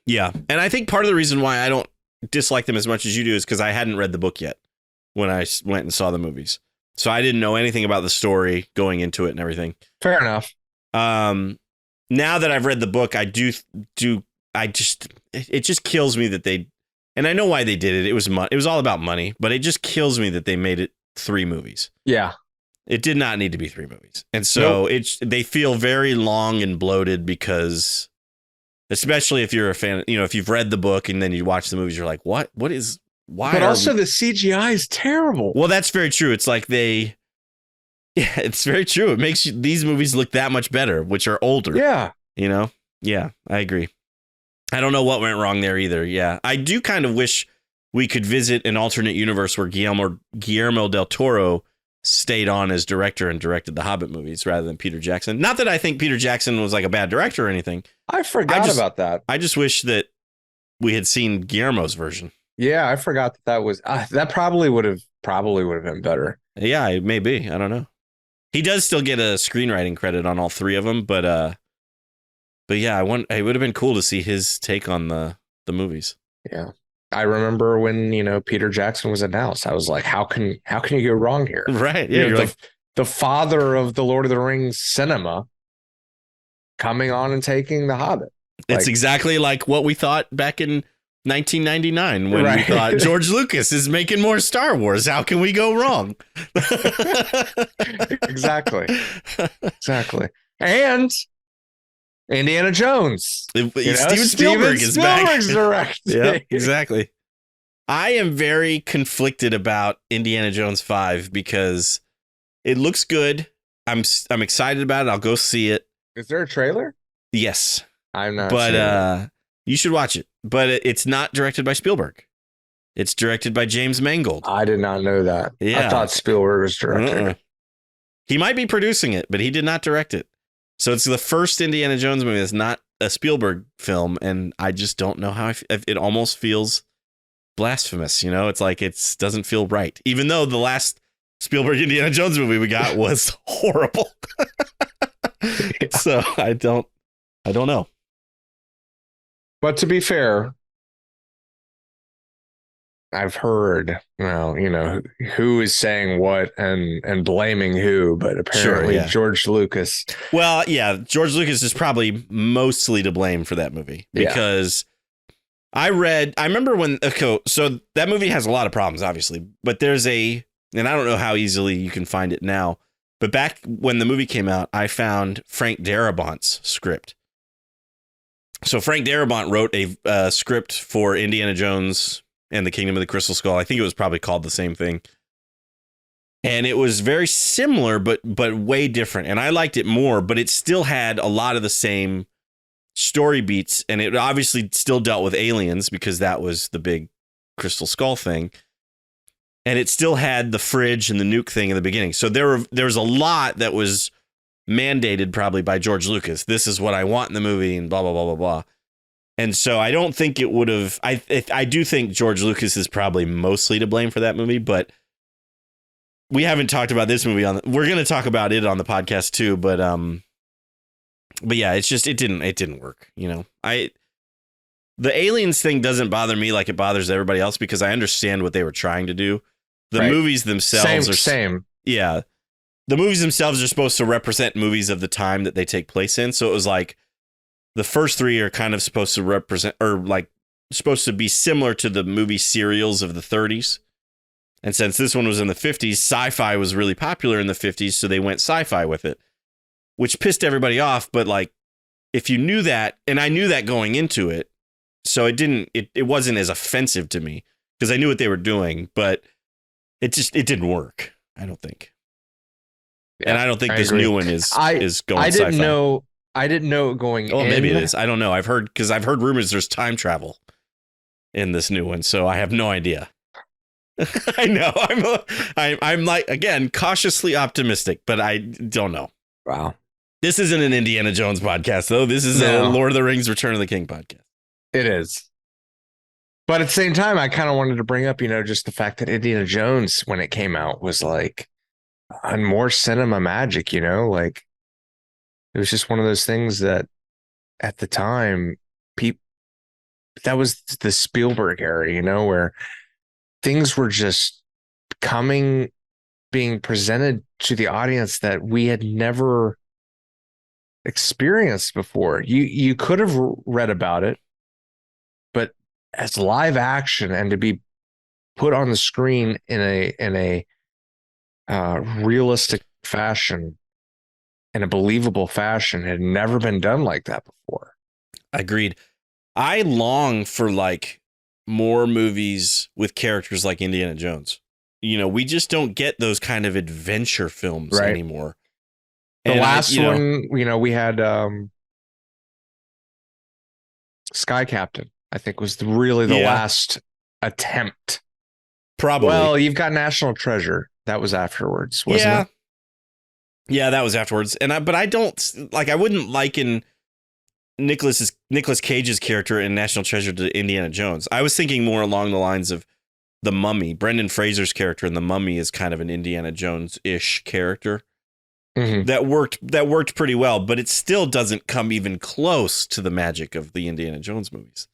Yeah. And I think part of the reason why I don't dislike them as much as you do is because I hadn't read the book yet when I went and saw the movies. So I didn't know anything about the story going into it and everything. Fair enough. Now that I've read the book, it just kills me that they, and I know why they did it. It was all about money, but it just kills me that they made it 3 movies. Yeah. It did not need to be 3 movies. And so they feel very long and bloated because, especially if you're a fan, if you've read the book and then you watch the movies, you're like, why? But also the CGI is terrible. Well, that's very true. It's like it's very true. It makes these movies look that much better, which are older. Yeah. Yeah, I agree. I don't know what went wrong there either. Yeah. I do kind of wish we could visit an alternate universe where Guillermo del Toro stayed on as director and directed the Hobbit movies rather than Peter Jackson. Not that I think Peter Jackson was like a bad director or anything. I forgot about that. I just wish that we had seen Guillermo's version. Yeah, I forgot that was that probably would have been better. Yeah, it may be. I don't know. He does still get a screenwriting credit on all 3 of them, but yeah, it would have been cool to see his take on the movies. Yeah. I remember when, Peter Jackson was announced, I was like, how can you go wrong here? Right. Yeah. The father of the Lord of the Rings cinema coming on and taking the Hobbit. It's exactly like what we thought back in 1999 when we thought George Lucas is making more Star Wars. How can we go wrong? Exactly. And Indiana Jones. Steven Spielberg is back. Directing. Yeah, exactly. I am very conflicted about Indiana Jones 5 because it looks good. I'm excited about it. I'll go see it. Is there a trailer? Yes. I'm not. But you should watch it. But it's not directed by Spielberg. It's directed by James Mangold. I did not know that. Yeah. I thought Spielberg was directing it. He might be producing it, but he did not direct it. So it's the first Indiana Jones movie that's not a Spielberg film, and I just don't know how it almost feels blasphemous. It's like it doesn't feel right. Even though the last Spielberg Indiana Jones movie we got was horrible. So I don't know. But to be fair, I've heard, who is saying what and blaming who, but apparently George Lucas. Well, yeah, George Lucas is probably mostly to blame for that movie because I remember when, so that movie has a lot of problems, obviously, but and I don't know how easily you can find it now, but back when the movie came out, I found Frank Darabont's script. So Frank Darabont wrote a script for Indiana Jones and the Kingdom of the Crystal Skull. I think it was probably called the same thing. And it was very similar, but way different. And I liked it more, but it still had a lot of the same story beats. And it obviously still dealt with aliens because that was the big Crystal Skull thing. And it still had the fridge and the nuke thing in the beginning. So there was a lot that was mandated probably by George Lucas. This is what I want in the movie and blah, blah, blah, blah, blah. And so I don't think it would have. I do think George Lucas is probably mostly to blame for that movie, but we haven't talked about this movie we're going to talk about it on the podcast too. But yeah, it's just, it didn't work. The aliens thing doesn't bother me like it bothers everybody else because I understand what they were trying to do. The movies themselves are same. Yeah. The movies themselves are supposed to represent movies of the time that they take place in. So it was like, the first three are kind of supposed to represent or like supposed to be similar to the movie serials of the 30s. And since this one was in the 50s, sci-fi was really popular in the 50s. So they went sci-fi with it, which pissed everybody off. But like, if you knew that, and I knew that going into it, so it wasn't as offensive to me because I knew what they were doing, but it didn't work. I don't think. Yeah, and I don't think this new one is going sci-fi. I didn't know going in. Maybe it is. I don't know. I've heard rumors there's time travel in this new one, so I have no idea. I know. I'm like, again, cautiously optimistic, but I don't know. Wow. This isn't an Indiana Jones podcast, though. This is a Lord of the Rings Return of the King podcast. It is. But at the same time, I kind of wanted to bring up, just the fact that Indiana Jones, when it came out, was like on more cinema magic, like it was just one of those things that at the time, that was the Spielberg era, where things were just being presented to the audience that we had never experienced before. You could have read about it, but as live action and to be put on the screen in a realistic fashion, in a believable fashion, had never been done like that before. Agreed. I long for like more movies with characters like Indiana Jones. We just don't get those kind of adventure films anymore. The last one, we had Sky Captain, I think was really the last attempt. Probably. Well, you've got National Treasure. That was afterwards, wasn't it? Yeah, that was afterwards. But I don't like, I wouldn't liken Nicolas Cage's character in National Treasure to Indiana Jones. I was thinking more along the lines of The Mummy. Brendan Fraser's character in The Mummy is kind of an Indiana Jones-ish character. Mm-hmm. That worked pretty well, but it still doesn't come even close to the magic of the Indiana Jones movies.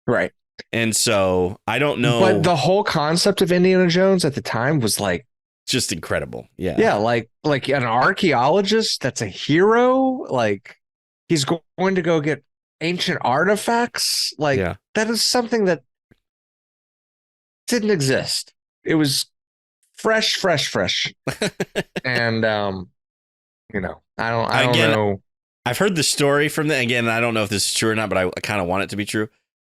Right. And so I don't know. But the whole concept of Indiana Jones at the time was like just incredible. Yeah. Yeah. Like an archaeologist that's a hero. Like he's going to go get ancient artifacts. Like that is something that didn't exist. It was fresh. And, I don't know. I've heard the story from again, I don't know if this is true or not, but I kind of want it to be true.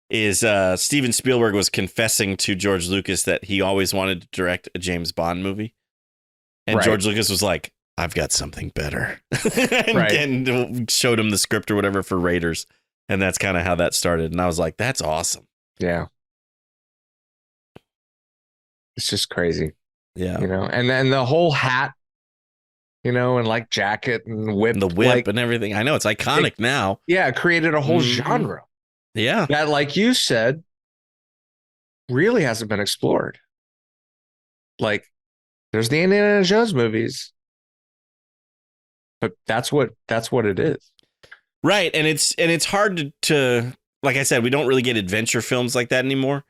Is Steven Spielberg was confessing to George Lucas that he always wanted to direct a James Bond movie. And George Lucas was like, I've got something better. and showed him the script or whatever for Raiders. And that's kind of how that started. And I was like, that's awesome. Yeah. It's just crazy. Yeah. And then the whole hat, and like jacket and whip. The whip and everything. I know it's iconic now. Yeah. It created a whole genre. Yeah. That, like you said, really hasn't been explored. Like There's the Indiana Jones movies, but that's what it is. Right, and it's hard to like I said, we don't really get adventure films like that anymore.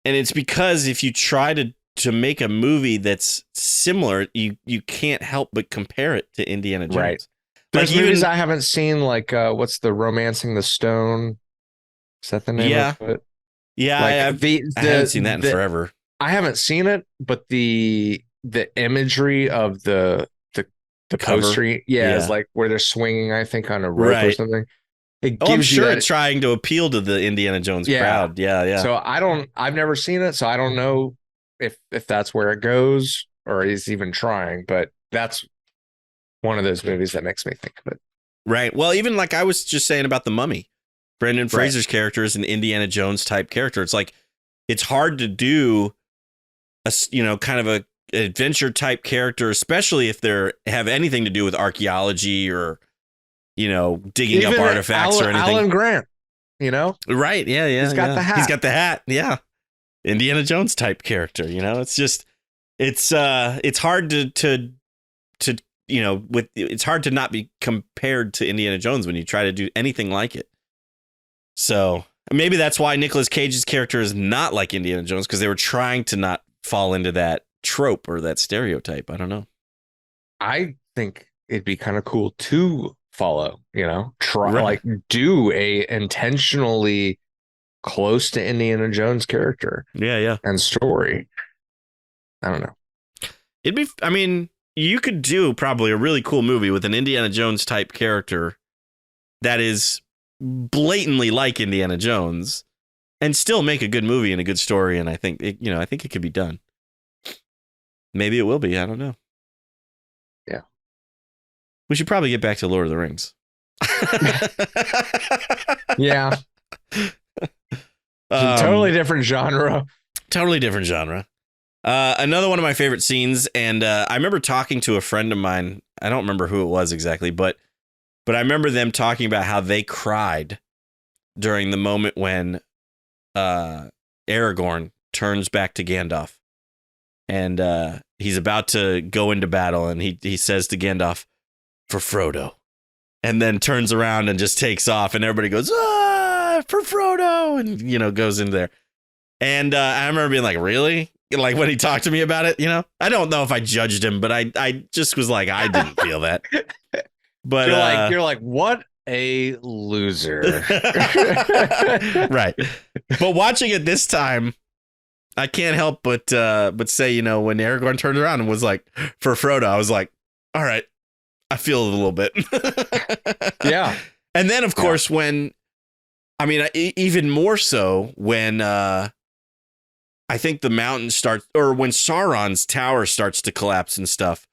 And it's because if you try to make a movie that's similar, you can't help but compare it to Indiana Jones. Right. There's movies I haven't seen, like what's the Romancing the Stone? Is that the name of it? Yeah, like I haven't seen that in forever. I haven't seen it, but the imagery of the poster, is like where they're swinging, I think, on a rope or something. It gives I'm sure it's trying to appeal to the Indiana Jones crowd. Yeah. So I've never seen it, so I don't know if that's where it goes or is even trying, but that's one of those movies that makes me think of it. Right. Well, even like I was just saying about The Mummy, Brendan Fraser's character is an Indiana Jones type character. It's like, it's hard to do a, kind of a adventure type character, especially if they have anything to do with archaeology or, digging even up artifacts or anything. Alan Grant, Right. Yeah. He's got the hat. He's got the hat. Yeah. Indiana Jones type character. It's just, it's hard to it's hard to not be compared to Indiana Jones when you try to do anything like it. So maybe that's why Nicolas Cage's character is not like Indiana Jones, because they were trying to not fall into that trope or that stereotype. I don't know. I think it'd be kind of cool to follow, like do a intentionally close to Indiana Jones character. Yeah. And story. I don't know. You could do probably a really cool movie with an Indiana Jones type character that is blatantly like Indiana Jones and still make a good movie and a good story. And I think it could be done. Maybe it will be. I don't know. Yeah. We should probably get back to Lord of the Rings. Yeah. Totally different genre. Totally different genre. Another one of my favorite scenes, and I remember talking to a friend of mine. I don't remember who it was exactly, but I remember them talking about how they cried during the moment when Aragorn turns back to Gandalf, and he's about to go into battle, and he says to Gandalf, "For Frodo," and then turns around and just takes off, and everybody goes, "Ah, for Frodo," and goes in there. And I remember being like, "Really?" Like when he talked to me about it, I don't know if I judged him, but I just was like, I didn't feel that. But you're like, what a loser. Right. But watching it this time, I can't help but say, when Aragorn turned around and was like, "For Frodo," I was like, all right, I feel it a little bit. Yeah. And then, of course, when even more so when I think the mountain starts, or when Sauron's tower starts to collapse and stuff,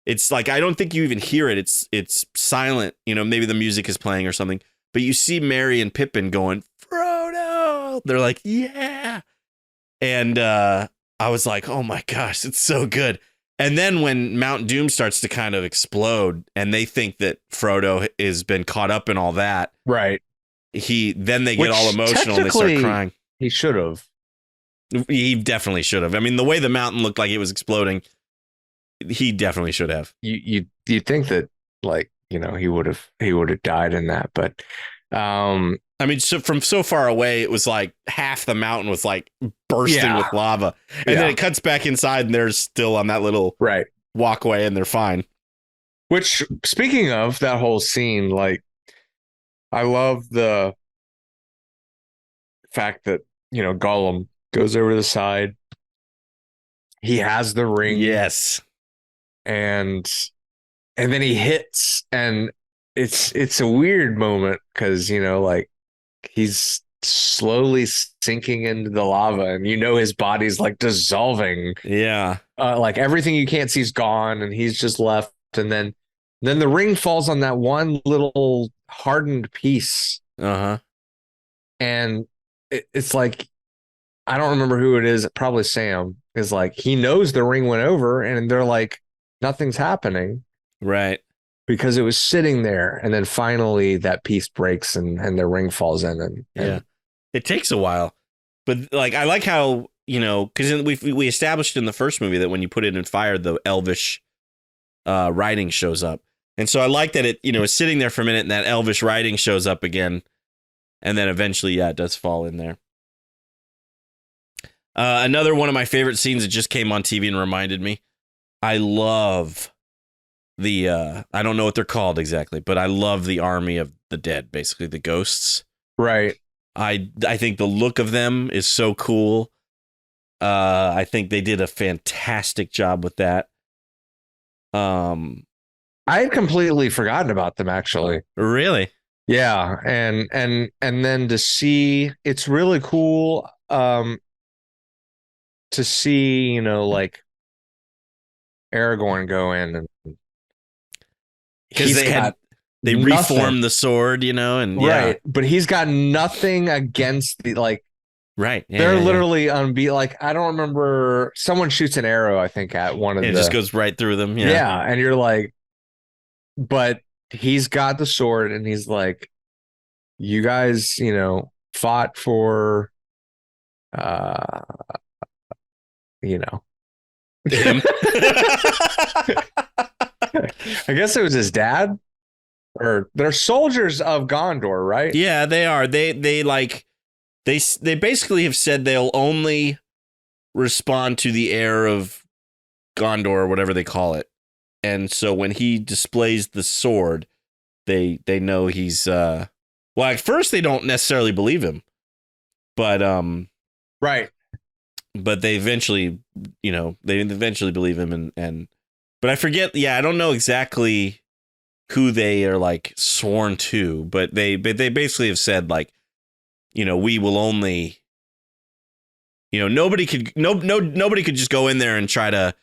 it's like, I don't think you even hear it. It's silent. Maybe the music is playing or something, but you see Merry and Pippin going, "Frodo." They're like, "Yeah." And I was like, oh my gosh, it's so good. And then when Mount Doom starts to kind of explode and they think that Frodo has been caught up in all that. Right. Then they get all emotional and they start crying. He should have. He definitely should have. The way the mountain looked like it was exploding, he definitely should have. You think that, like, he would have died in that, but so from so far away, it was like half the mountain was like bursting with lava, and then it cuts back inside, and they're still on that little walkway, and they're fine. Which, speaking of that whole scene, like, I love the fact that Gollum goes over the side. He has the ring. Yes. And then he hits, and it's a weird moment because, like, he's slowly sinking into the lava, and his body's like dissolving. Yeah. Like everything you can't see is gone, and he's just left. And then the ring falls on that one little hardened piece. Uh-huh. And it's like, I don't remember who it is. Probably Sam is like, he knows the ring went over, and they're like, nothing's happening. Right. Because it was sitting there, and then finally that piece breaks and the ring falls in. And it takes a while. But like, I like how, because we established in the first movie that when you put it in fire, the elvish writing shows up. And so I like that it, is sitting there for a minute and that elvish writing shows up again. And then eventually, it does fall in there. Another one of my favorite scenes that just came on TV and reminded me. I love I don't know what they're called exactly, but I love the army of the dead, basically the ghosts. Right. I think the look of them is so cool. I think they did a fantastic job with that. I had completely forgotten about them, actually. Really? Yeah, and then to see, it's really cool to see, like Aragorn go in, and because they reformed the sword, and right, but he's got nothing against the right. Yeah, they're literally unbeat. I don't remember, someone shoots an arrow, I think, at one of them. It just goes right through them. Yeah. Yeah, and you're like, but he's got the sword, and he's like, you guys, fought for, him. I guess it was his dad, or they're soldiers of Gondor, right? Yeah, they are. They basically have said they'll only respond to the heir of Gondor, or whatever they call it. And so when he displays the sword, they know he's well, at first they don't necessarily believe him. But right. But they eventually believe him, and but I forget, I don't know exactly who they are sworn to, but they basically have said we will only, nobody could just go in there and try to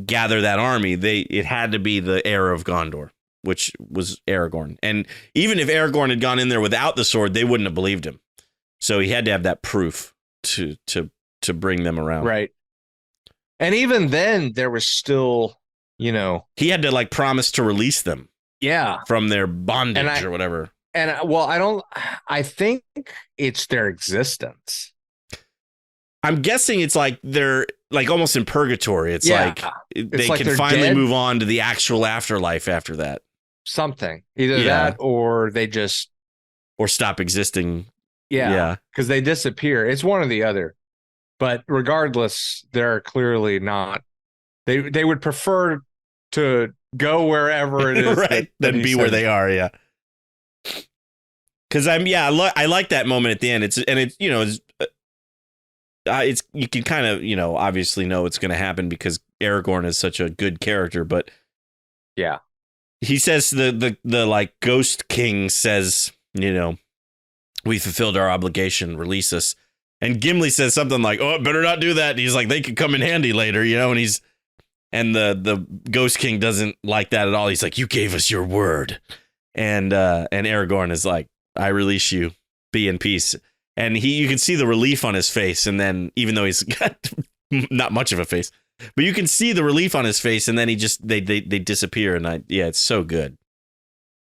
gather that army. It had to be the heir of Gondor, which was Aragorn. And even if Aragorn had gone in there without the sword, they wouldn't have believed him. So he had to have that proof to bring them around. Right. And even then there was still, he had to promise to release them. Yeah. From their bondage or whatever. And I think it's their existence. I'm guessing it's they're almost in purgatory. It's they can finally dead. Move on to the actual afterlife after that. Something. Either that or they just. Or stop existing. Yeah. Because they disappear. It's one or the other. But regardless, they're clearly not. They would prefer to go wherever it is. Right. Than be where they are. Yeah. Because I like that moment at the end. It's you can kind of, obviously know it's going to happen because Aragorn is such a good character, but yeah, he says the Ghost King says, we fulfilled our obligation, release us. And Gimli says something like, oh, better not do that. And he's like, they could come in handy later, and the Ghost King doesn't like that at all. He's like, you gave us your word. And Aragorn is like, I release you, be in peace. And you can see the relief on his face. And then even though he's got not much of a face, but you can see the relief on his face. And then they disappear. And it's so good.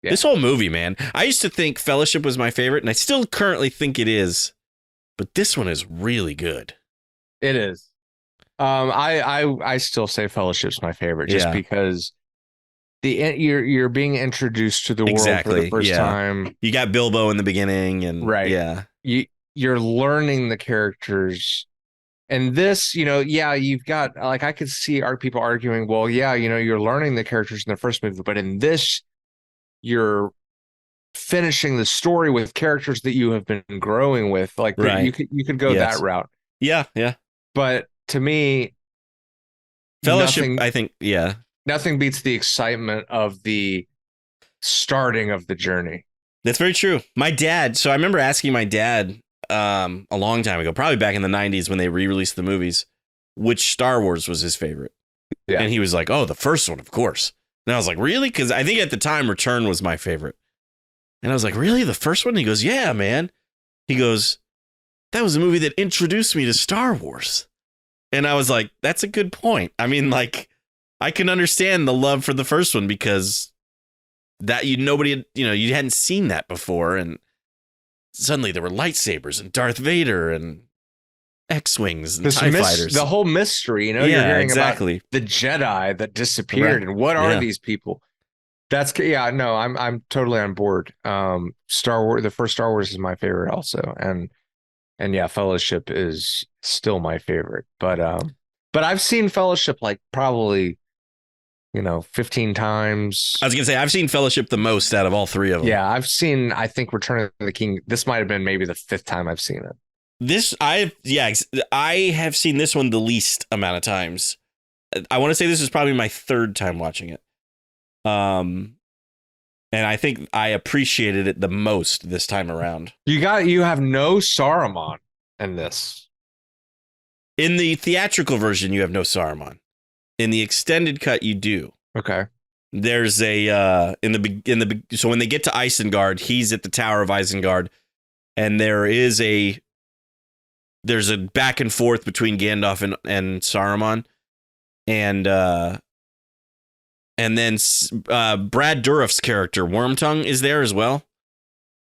Yeah. This whole movie, man, I used to think Fellowship was my favorite, and I still currently think it is. But this one is really good. It is. I still say Fellowship's my favorite just because you're being introduced to the world for the first time. You got Bilbo in the beginning, and you're learning the characters. And this, you've got I could see people arguing, well, you're learning the characters in the first movie, but in this, you're finishing the story with characters that you have been growing with. You could go that route. Yeah. But to me, Fellowship, I think, nothing beats the excitement of the starting of the journey. That's very true. My dad. So I remember asking my dad a long time ago, probably back in the 90s when they re-released the movies, which Star Wars was his favorite. Yeah. And he was like, oh, the first one, of course. And I was like, really? Because I think at the time Return was my favorite. And I was like, really? The first one? He goes, yeah, man. He goes, that was a movie that introduced me to Star Wars. And I was like, that's a good point. I mean, I can understand the love for the first one because that you hadn't seen that before. And suddenly there were lightsabers and Darth Vader and X-Wings and TIE fighters. The whole mystery, you're hearing about the Jedi that disappeared and what are these people? I'm totally on board. Star Wars, the first Star Wars is my favorite also. And yeah, Fellowship is still my favorite. But I've seen Fellowship like probably 15 times. I was gonna say I've seen Fellowship the most out of all three of them. Yeah, I think Return of the King. This might have been maybe the 5th time I've seen it. I have seen this one the least amount of times. I want to say this is probably my 3rd time watching it. And I think I appreciated it the most this time around. You have no Saruman in this. In the theatrical version, you have no Saruman. In the extended cut, you do. Okay. There's a so when they get to Isengard, he's at the Tower of Isengard, and there's a back and forth between Gandalf and Saruman, and then Brad Dourif's character Wormtongue is there as well,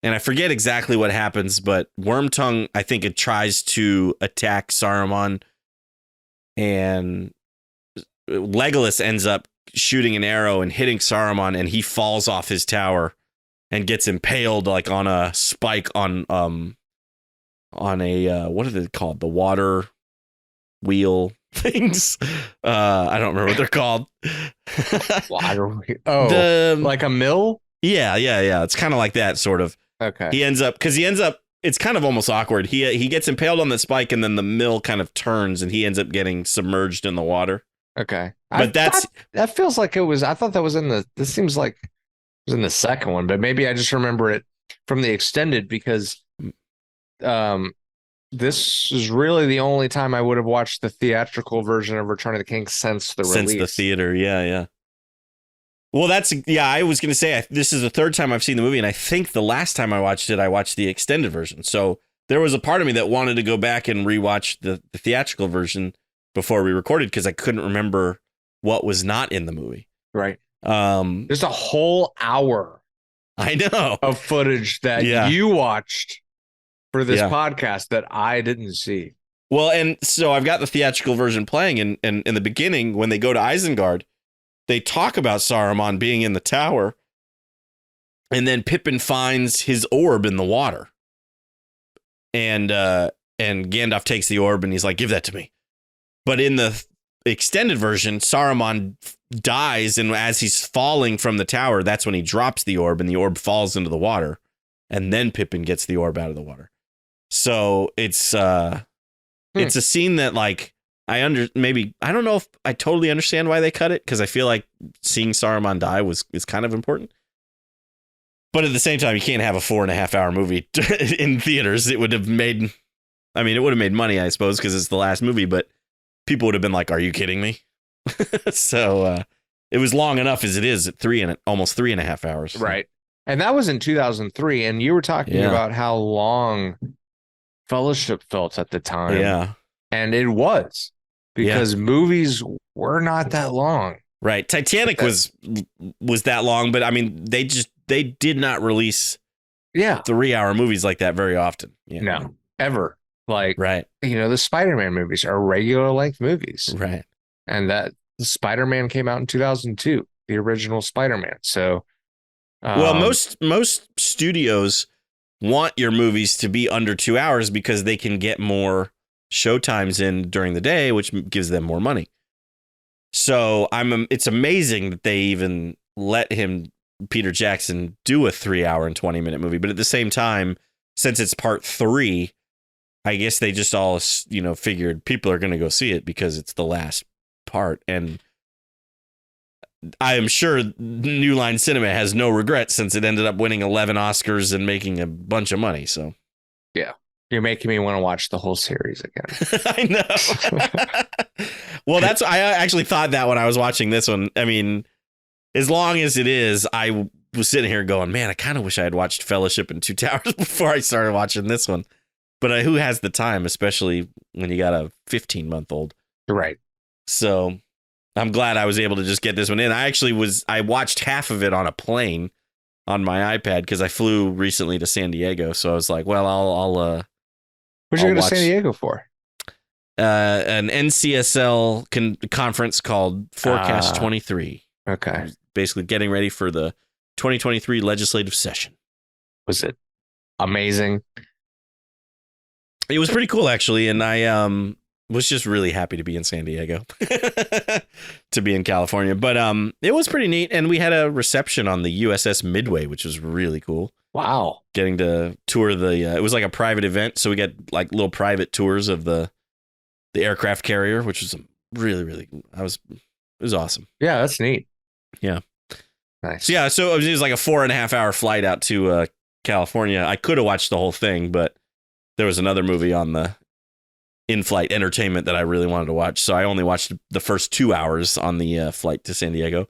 and I forget exactly what happens, but Wormtongue, I think it tries to attack Saruman, and Legolas ends up shooting an arrow and hitting Saruman, and he falls off his tower and gets impaled like on a spike on a what are they called? The water wheel things. I don't remember what they're called. Water wheel. Oh, like a mill? Yeah. It's kind of like that, sort of. Okay. He ends up it's kind of almost awkward. He gets impaled on the spike, and then the mill kind of turns, and he ends up getting submerged in the water. Okay. But that feels like it was, I thought that was this seems like it was in the second one, but maybe I just remember it from the extended because this is really the only time I would have watched the theatrical version of Return of the King since the release. Since the theater, yeah. Well, I was going to say, this is the 3rd time I've seen the movie, and I think the last time I watched it, I watched the extended version. So there was a part of me that wanted to go back and rewatch the theatrical version before we recorded because I couldn't remember what was not in the movie. Right. There's a whole hour. I know. Of footage that you watched for this podcast that I didn't see. Well, and so I've got the theatrical version playing, and in the beginning, when they go to Isengard, they talk about Saruman being in the tower, and then Pippin finds his orb in the water. And Gandalf takes the orb, and he's like, give that to me. But in the extended version, Saruman dies, and as he's falling from the tower, that's when he drops the orb, and the orb falls into the water, and then Pippin gets the orb out of the water. So it's a scene that, like, I don't know if I totally understand why they cut it, because I feel like seeing Saruman die is kind of important. But at the same time, you can't have a 4.5-hour movie in theaters. It would have made money, I suppose, because it's the last movie, but people would have been like, are you kidding me? So it was long enough as it is at almost 3.5 hours. Right. And that was in 2003. And you were talking about how long Fellowship felt at the time. Yeah. And it was, because movies were not that long. Right. Titanic was that long, but I mean, they did not release 3-hour movies like that very often. Yeah. No, ever. Like, right. The Spider-Man movies are regular length movies. Right. And that Spider-Man came out in 2002, the original Spider-Man. So, well, most studios want your movies to be under 2 hours because they can get more showtimes in during the day, which gives them more money. So it's amazing that they even let Peter Jackson, do a 3-hour and 20-minute movie. But at the same time, since it's part 3, I guess they just all, figured people are going to go see it because it's the last part. And I am sure New Line Cinema has no regrets since it ended up winning 11 Oscars and making a bunch of money. So, yeah, you're making me want to watch the whole series again. I know. Well, I actually thought that when I was watching this one. I mean, as long as it is, I was sitting here going, man, I kind of wish I had watched Fellowship and Two Towers before I started watching this one. But who has the time, especially when you got a 15-month-old? Right. So I'm glad I was able to just get this one in. I watched half of it on a plane on my iPad because I flew recently to San Diego. So I was like, well, I'll What'd you go to San Diego for? an NCSL conference called Forecast 23. Okay. Basically getting ready for the 2023 legislative session. Was it amazing? It was pretty cool, actually. And I was just really happy to be in San Diego, to be in California. But it was pretty neat. And we had a reception on the USS Midway, which was really cool. Wow. Getting to tour it was like a private event. So we got like little private tours of the aircraft carrier, which was really, really, it was awesome. Yeah, that's neat. Yeah. Nice. So, yeah. So it was like a 4.5 hour flight out to California. I could have watched the whole thing, but there was another movie on the in-flight entertainment that I really wanted to watch. So I only watched the first 2 hours on the flight to San Diego.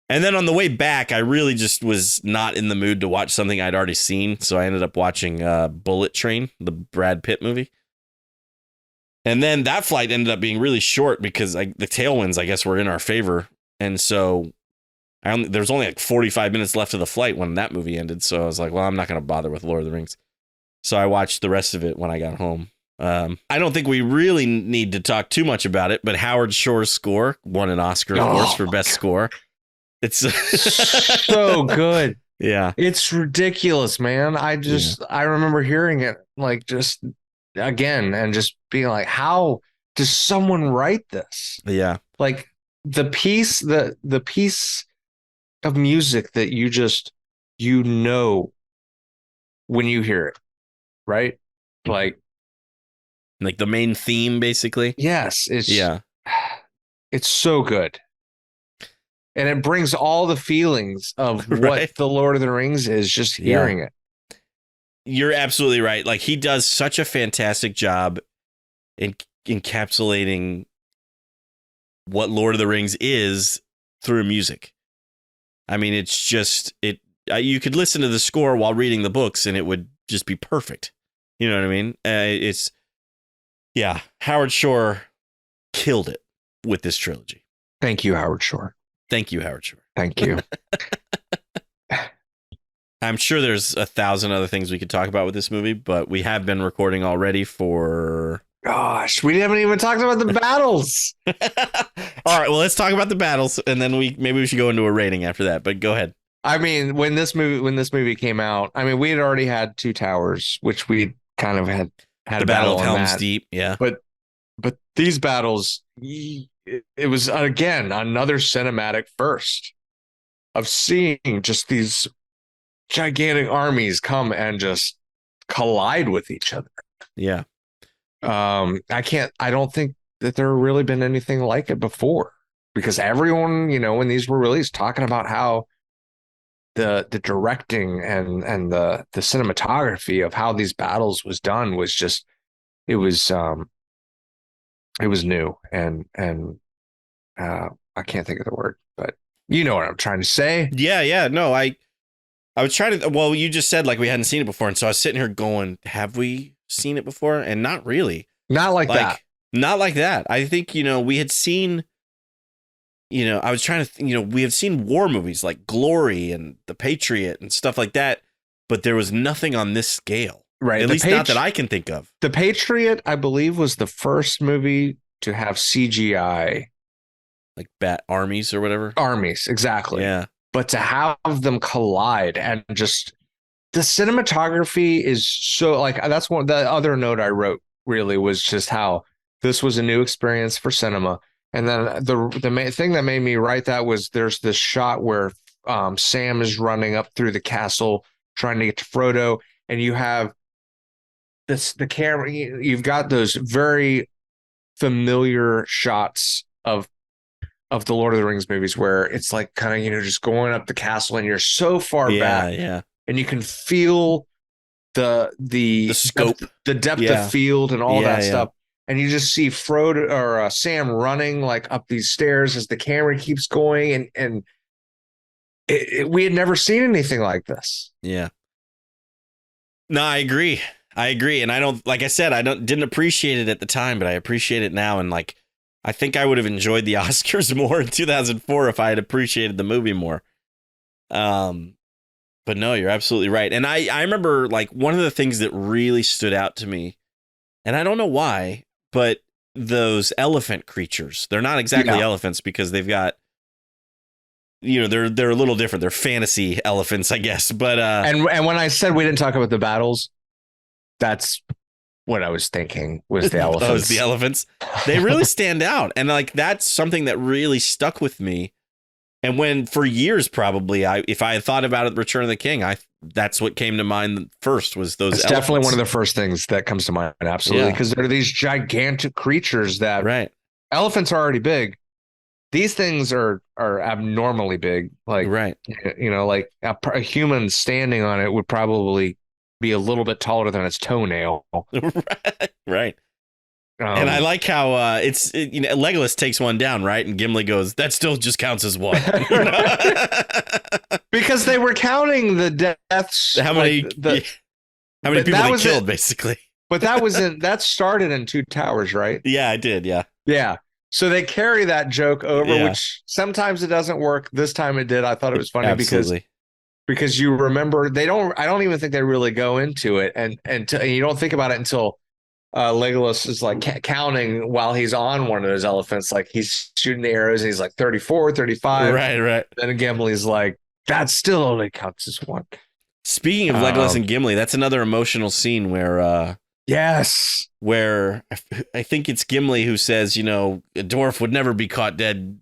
And then on the way back, I really just was not in the mood to watch something I'd already seen. So I ended up watching Bullet Train, the Brad Pitt movie. And then that flight ended up being really short because the tailwinds, I guess, were in our favor. And so there was only like 45 minutes left of the flight when that movie ended. So I was like, well, I'm not going to bother with Lord of the Rings. So I watched the rest of it when I got home. I don't think we really need to talk too much about it, but Howard Shore's score won an Oscar, of course, for best score. It's so good. Yeah. It's ridiculous, man. I remember hearing it like just again and just being like, how does someone write this? Yeah. Like the piece of music that you know when you hear it, right? Like the main theme, basically. Yes, it's so good. And it brings all the feelings of what the Lord of the Rings is, just hearing it. You're absolutely right. Like, he does such a fantastic job in encapsulating what Lord of the Rings is through music. I mean, it's just, you could listen to the score while reading the books and it would just be perfect. You know what I mean? Howard Shore killed it with this trilogy. Thank you, Howard Shore. Thank you, Howard Shore. Thank you. I'm sure there's 1,000 other things we could talk about with this movie, but we have been recording already for... Gosh, we haven't even talked about the battles. All right, well, let's talk about the battles, and then maybe we should go into a rating after that, but go ahead. I mean, when this movie came out, I mean, we had already had Two Towers, which we kind of had the Battle of Helm's Deep, yeah. But these battles... It was, again, another cinematic first of seeing just these gigantic armies come and just collide with each other. Yeah. I don't think that there really been anything like it before, because everyone, when these were released, talking about how the directing and the cinematography of how these battles was done was just, it was new and I can't think of the word, but you know what I'm trying to say. Yeah. No, I was trying to, well, you just said like we hadn't seen it before. And so I was sitting here going, have we seen it before? And not really. Not like that. Not like that. I think, we had seen, I was trying to, we have seen war movies like Glory and The Patriot and stuff like that, but there was nothing on this scale. Right. At least not that I can think of. The Patriot, I believe, was the first movie to have CGI. Like bat armies or whatever? Armies, exactly. Yeah. But to have them collide and just the cinematography is so, like, that's one, the other note I wrote really was just how this was a new experience for cinema. And then the main thing that made me write that was there's this shot where Sam is running up through the castle trying to get to Frodo, and you have the camera, you've got those very familiar shots of the Lord of the Rings movies where it's like kind of, just going up the castle and you're so far back. Yeah. And you can feel the scope, the depth of field and all that stuff. And you just see Frodo or Sam running like up these stairs as the camera keeps going. And we had never seen anything like this. Yeah. No, I agree. And I don't, like I said, didn't appreciate it at the time, but I appreciate it now. And like, I think I would have enjoyed the Oscars more in 2004 if I had appreciated the movie more. But no, you're absolutely right. And I remember like one of the things that really stood out to me, and I don't know why, but those elephant creatures. They're not exactly elephants because they've got, they're a little different. They're fantasy elephants, I guess. But and when I said we didn't talk about the battles, that's what I was thinking was the elephants. Those the elephants. They really stand out, and like that's something that really stuck with me. And when for years, probably, if I had thought about it, Return of the King, that's what came to mind first was those. It's elephants. Definitely one of the first things that comes to mind. Absolutely, because they're these gigantic creatures that elephants are already big. These things are abnormally big. Like like a human standing on it would probably be a little bit taller than its toenail. Right. And I like how Legolas takes one down, right? And Gimli goes, that still just counts as one. Because they were counting the deaths. How many people they killed, basically. But that started in Two Towers, right? Yeah, I did. Yeah. Yeah. So they carry that joke over, which sometimes it doesn't work. This time it did. I thought it was funny because you remember I don't even think they really go into it. And you don't think about it until Legolas is like counting while he's on one of those elephants, like he's shooting the arrows and he's like 34, 35. Right. Then Gimli's like, that still only counts as one. Speaking of Legolas and Gimli, that's another emotional scene where where I think it's Gimli who says, a dwarf would never be caught dead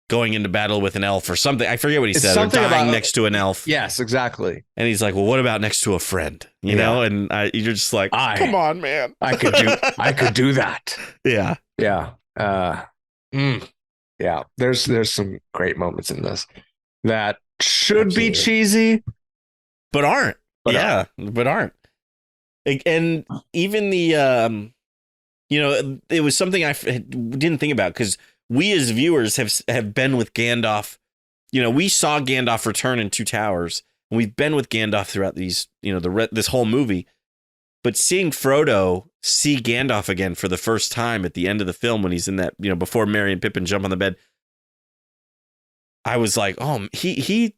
going into battle with an elf or something. I forget what he said. Or dying next to an elf. Yes, exactly. And he's like, well, what about next to a friend? You know? And you're just like, come on, man. I could do that. Yeah. Yeah. Yeah. There's some great moments in this that should be cheesy, but aren't. But aren't. And even the, it was something I didn't think about because we as viewers have been with Gandalf. We saw Gandalf return in Two Towers, and we've been with Gandalf throughout these, this whole movie. But seeing Frodo see Gandalf again for the first time at the end of the film when he's in that, before Merry and Pippin jump on the bed, I was like, oh, he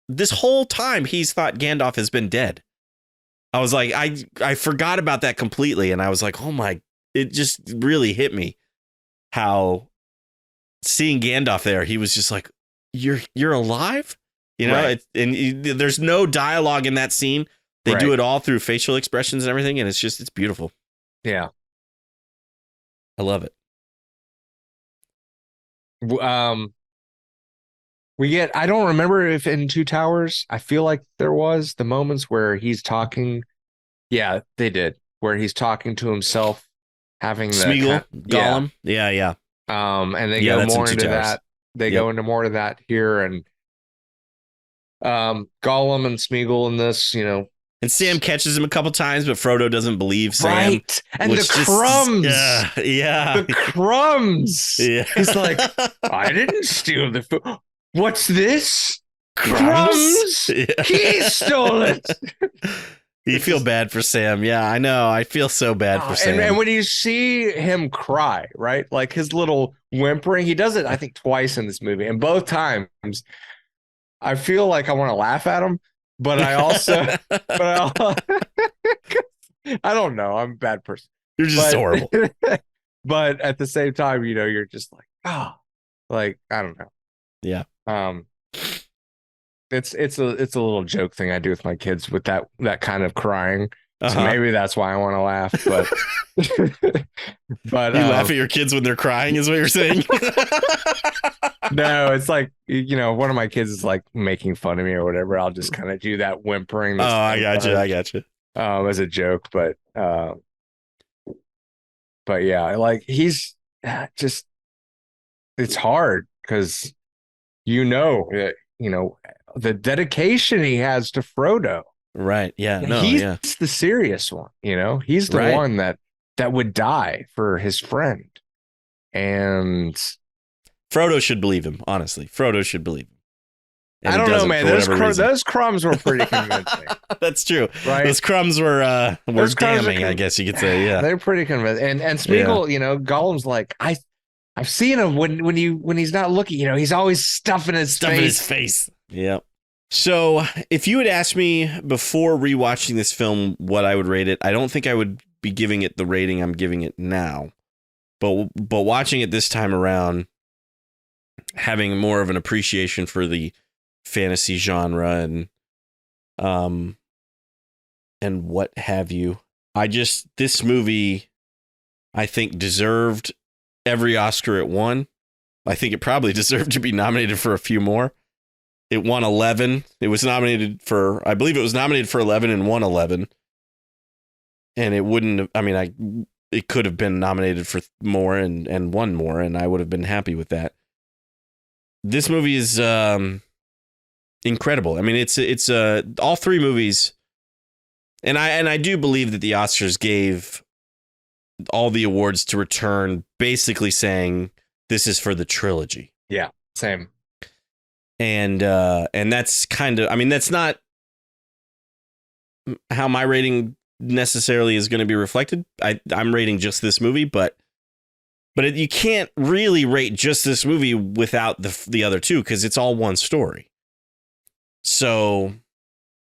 this whole time he's thought Gandalf has been dead. I was like, I forgot about that completely, and I was like, oh my, it just really hit me how seeing Gandalf there, he was just like, you're alive, right. And there's no dialogue in that scene. They do it all through facial expressions and everything, and it's beautiful. Yeah, I love it. We get, I don't remember if in Two Towers, I feel like there was the moments where he's talking. Yeah, they did, where he's talking to himself, having the Smeagol, Gollum. Yeah. And they go more into that. They go into more of that here, and Gollum and Smeagol in this, And Sam catches him a couple times, but Frodo doesn't believe Sam. Right. And the crumbs. Yeah. The crumbs. Yeah. He's like, I didn't steal the food. What's this? Crumbs? Yeah. He stole it. You feel bad for Sam. Yeah, I know. I feel so bad for Sam. And when you see him cry, right? Like his little whimpering, he does it, I think, twice in this movie. And both times, I feel like I want to laugh at him. But I also, I don't know. I'm a bad person. You're just horrible. But at the same time, you're just like, I don't know. Yeah. It's a little joke thing I do with my kids with that kind of crying. So maybe that's why I want to laugh. But you laugh at your kids when they're crying, is what you're saying? No, it's like, one of my kids is like making fun of me or whatever. I'll just kind of do that whimpering. I got you. As a joke, but yeah, like he's just, it's hard because the dedication he has to Frodo. Right. Yeah. No. He's the serious one. He's the one that would die for his friend, and Frodo should believe him. Honestly, Frodo should believe him. And I don't know, man. Those crumbs were pretty convincing. That's true. Right? Those crumbs were damning, I guess you could say. Yeah, they're pretty convincing. And Smeagol, Gollum's like, I've seen him when he's not looking. He's always stuffing his face. Yeah. So if you had asked me before rewatching this film what I would rate it, I don't think I would be giving it the rating I'm giving it now. But watching it this time around, having more of an appreciation for the fantasy genre and what have you, this movie, I think, deserved every Oscar it won. I think it probably deserved to be nominated for a few more. It won 11. It was nominated for, I believe it was nominated for 11 and won 11. And it wouldn't, it could have been nominated for more and won more, and I would have been happy with that. This movie is incredible. I mean, it's all three movies, and I do believe that the Oscars gave all the awards to Return, basically saying this is for the trilogy. Yeah, same. And that's kind of, I mean, that's not how my rating necessarily is going to be reflected. I'm rating just this movie, but you can't really rate just this movie without the other two, because it's all one story. So,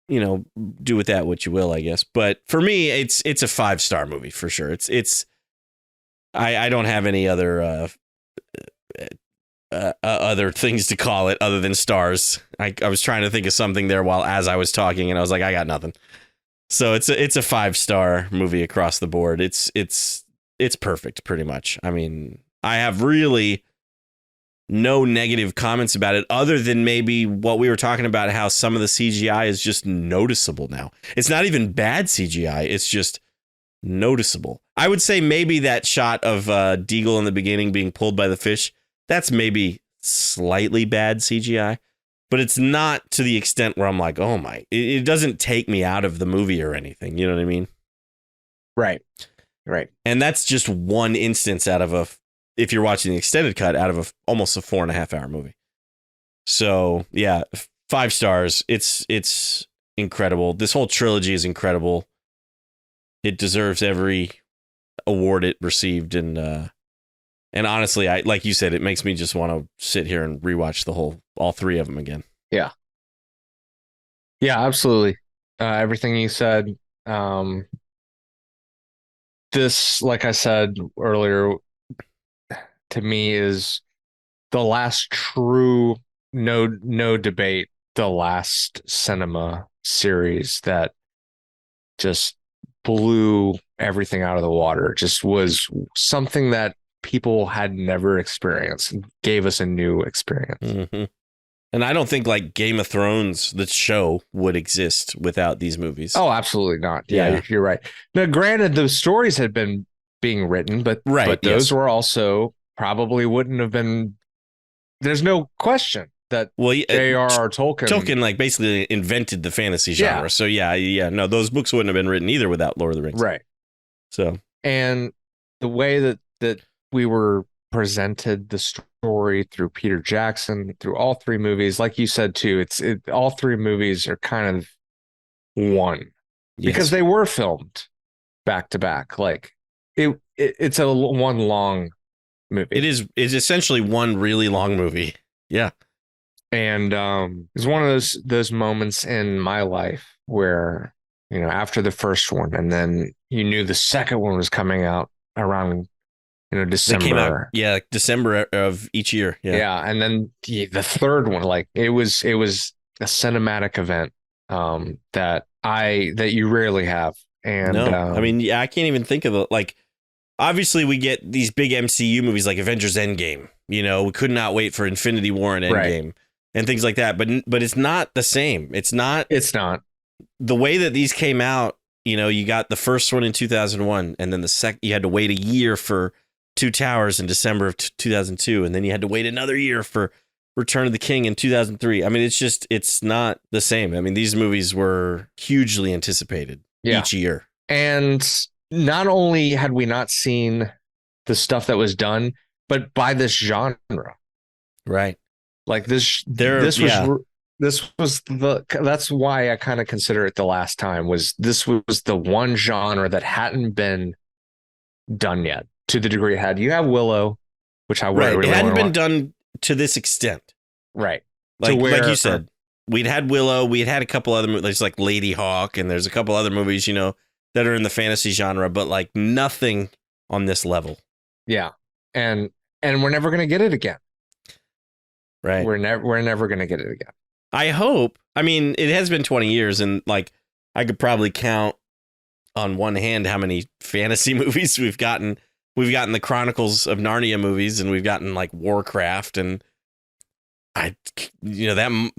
you know, do with that what you will, I guess. But for me, it's a 5-star movie for sure. I don't have any other other things to call it other than stars. I was trying to think of something there as I was talking, and I was like, I got nothing. So it's a 5-star movie across the board. It's perfect, pretty much. I mean, I have really no negative comments about it, other than maybe what we were talking about, how some of the CGI is just noticeable now. It's not even bad CGI. It's just noticeable. I would say maybe that shot of Deagle in the beginning being pulled by the fish, that's maybe slightly bad CGI. But it's not to the extent where I'm like, oh my, it doesn't take me out of the movie or anything. You know what I mean? Right. And that's just one instance out of if you're watching the extended cut, out of almost a 4.5 hour movie. So yeah, 5 stars. It's incredible. This whole trilogy is incredible. It deserves every award it received. And honestly, like you said, it makes me just want to sit here and rewatch all three of them again. Yeah. Yeah, absolutely. Everything you said. This, like I said earlier, to me is the last true, no debate, the last cinema series that just blew everything out of the water. Just was something that people had never experienced and gave us a new experience. Mm-hmm. And I don't think like Game of Thrones, the show, would exist without these movies. Oh, absolutely not. Yeah, you're right. Now, granted, the stories had been being written, but those were also probably wouldn't have been. There's no question that J.R.R. Tolkien like basically invented the fantasy genre. Yeah. So no, those books wouldn't have been written either without Lord of the Rings. Right. So, and the way that we were presented the story through Peter Jackson, through all three movies, like you said too, all three movies are kind of one because they were filmed back to back. Like it's a one long movie. It's essentially one really long movie. Yeah. And it's one of those moments in my life where, you know, after the first one, and then you knew the second one was coming out around, you know, December. They came out, December of each year. Yeah. And then the third one, like it was a cinematic event that you rarely have. And I mean, I can't even think of it. Like, obviously we get these big MCU movies like Avengers Endgame, you know, we could not wait for Infinity War and Endgame and things like that. But it's not the same. It's not the way that these came out. You know, you got the first one in 2001, and then you had to wait a year for Two Towers in December of 2002. And then you had to wait another year for Return of the King in 2003. I mean, it's not the same. I mean, these movies were hugely anticipated each year. And not only had we not seen the stuff that was done, but by this genre, right? Like that's why I kind of consider it the last time. This was the one genre that hadn't been done yet to the degree it had. You have Willow, which I really it hadn't been done to this extent, right? Like you said, we'd had Willow, we had a couple other movies like Lady Hawk, and there's a couple other movies, you know, that are in the fantasy genre, but like nothing on this level. Yeah. And we're never going to get it again. Right. We're never going to get it again. I hope. I mean, it has been 20 years and like I could probably count on one hand how many fantasy movies we've gotten. We've gotten the Chronicles of Narnia movies, and we've gotten like Warcraft, and that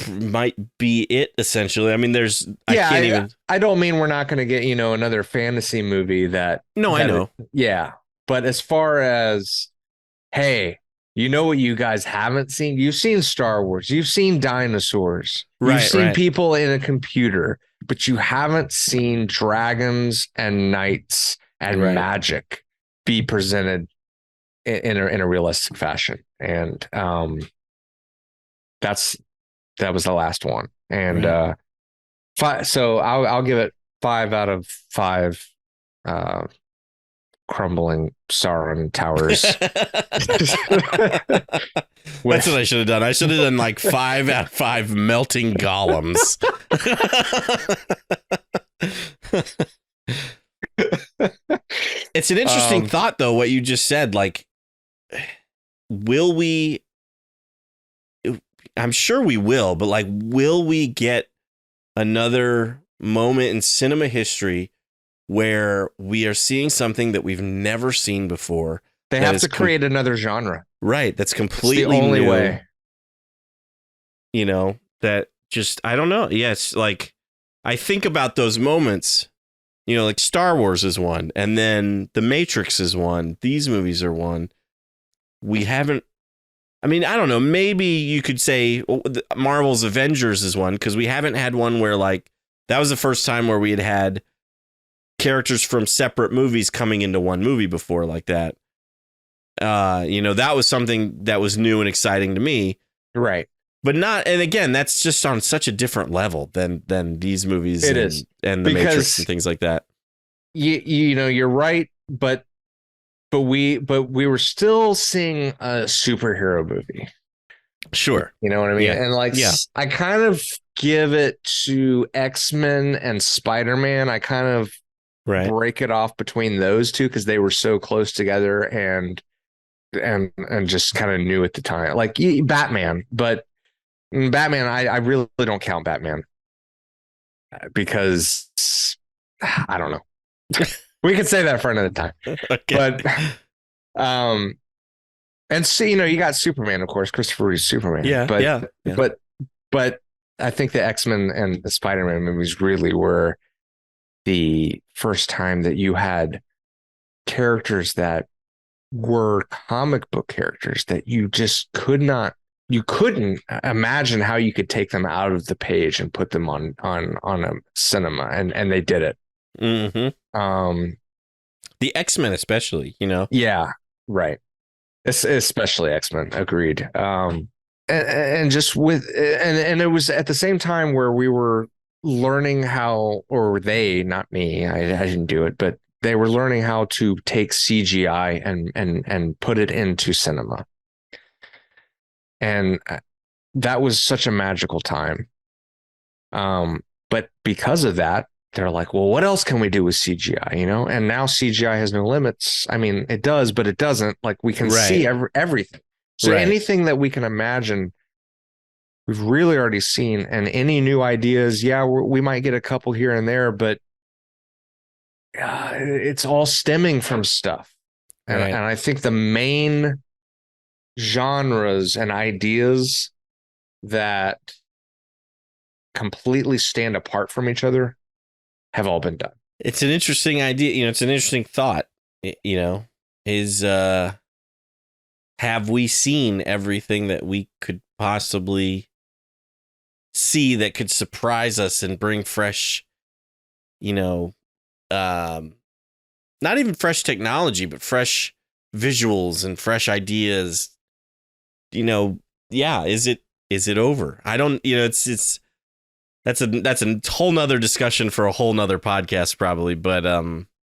might be it essentially. I mean, I don't mean we're not going to get, another fantasy movie that. No, I know. Yeah. But as far as, hey, what you guys haven't seen? You've seen Star Wars. You've seen dinosaurs. Right, you've seen people in a computer, but you haven't seen dragons and knights and magic be presented in a realistic fashion. And that was the last one. And so I'll give it 5 out of 5 crumbling Sauron towers. That's what I should have done. I should have done like 5 out of 5 melting golems. It's an interesting thought, though, what you just said. Like, will we? I'm sure we will, but like, will we get another moment in cinema history where we are seeing something that we've never seen before? They have to create another genre. Right. That's completely the only new, way. That just, I don't know. Yes. Like, I think about those moments, like Star Wars is one, and then The Matrix is one. These movies are one. We haven't, I mean, I don't know. Maybe you could say Marvel's Avengers is one, because we haven't had one where like, that was the first time where we had characters from separate movies coming into one movie before like that. That was something that was new and exciting to me. Right. But not, and again, that's just on such a different level than these movies. It is. And The Matrix and things like that. You're right, but we were still seeing a superhero movie. Sure. You know what I mean? Yeah. And like, I kind of give it to X-Men and Spider-Man. I kind of break it off between those two because they were so close together and just kind of new at the time. Like Batman, but Batman, I really don't count Batman because I don't know. We could say that for another time. Okay. But and so you got Superman, of course, Christopher Reeve's Superman. Yeah. But I think the X-Men and the Spider-Man movies really were the first time that you had characters that were comic book characters that you just couldn't imagine how you could take them out of the page and put them on a cinema, and they did it. Mm-hmm. The X-Men especially, Yeah, right. Especially X-Men, agreed. And just with and it was at the same time where we were learning how, or they, not me, I didn't do it, but they were learning how to take CGI and put it into cinema. And that was such a magical time. But because of that, they're like, well, what else can we do with CGI? And now CGI has no limits. I mean, it does, but it doesn't. Like, we can see everything. So anything that we can imagine, we've really already seen. And any new ideas, we might get a couple here and there, but it's all stemming from stuff. And I think the main genres and ideas that completely stand apart from each other have all been done. It's an interesting idea. It's an interesting thought, is have we seen everything that we could possibly see that could surprise us and bring fresh, not even fresh technology, but fresh visuals and fresh ideas. Is it over? I don't, that's a whole nother discussion for a whole nother podcast probably, but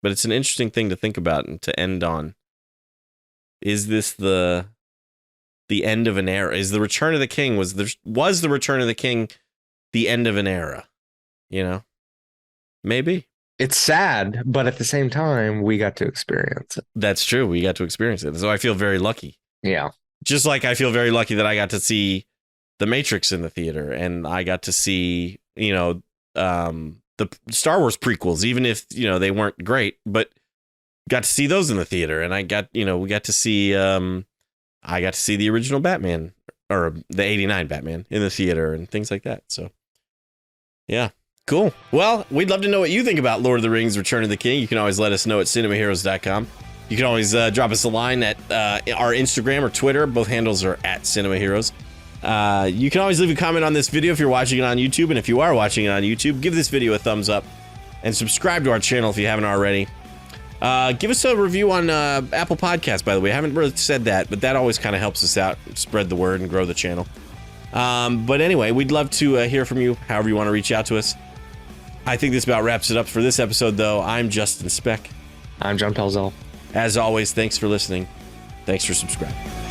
it's an interesting thing to think about and to end on. Is this the end of an era? Is the Return of the King, was the Return of the King the end of an era? Maybe. it's sad, but at the same time, we got to experience it. That's true. We got to experience it. So I feel very lucky. Yeah. Just like I feel very lucky that I got to see The Matrix in the theater, and I got to see, the Star Wars prequels, even if, they weren't great, but got to see those in the theater. And we got to see, I got to see the original Batman, or the 89 Batman, in the theater and things like that. So, yeah. Cool. Well, we'd love to know what you think about Lord of the Rings: Return of the King. You can always let us know at cinemaheroes.com. You can always drop us a line at our Instagram or Twitter. Both handles are at cinemaheroes. You can always leave a comment on this video if you're watching it on YouTube. And if you are watching it on YouTube, give this video a thumbs up and subscribe to our channel if you haven't already. Give us a review on Apple Podcasts, by the way. I haven't really said that, but that always kind of helps us out, spread the word, and grow the channel. But anyway, we'd love to hear from you, however you want to reach out to us. I think this about wraps it up for this episode, though. I'm Justin Speck. I'm John Pelzel. As always, thanks for listening. Thanks for subscribing.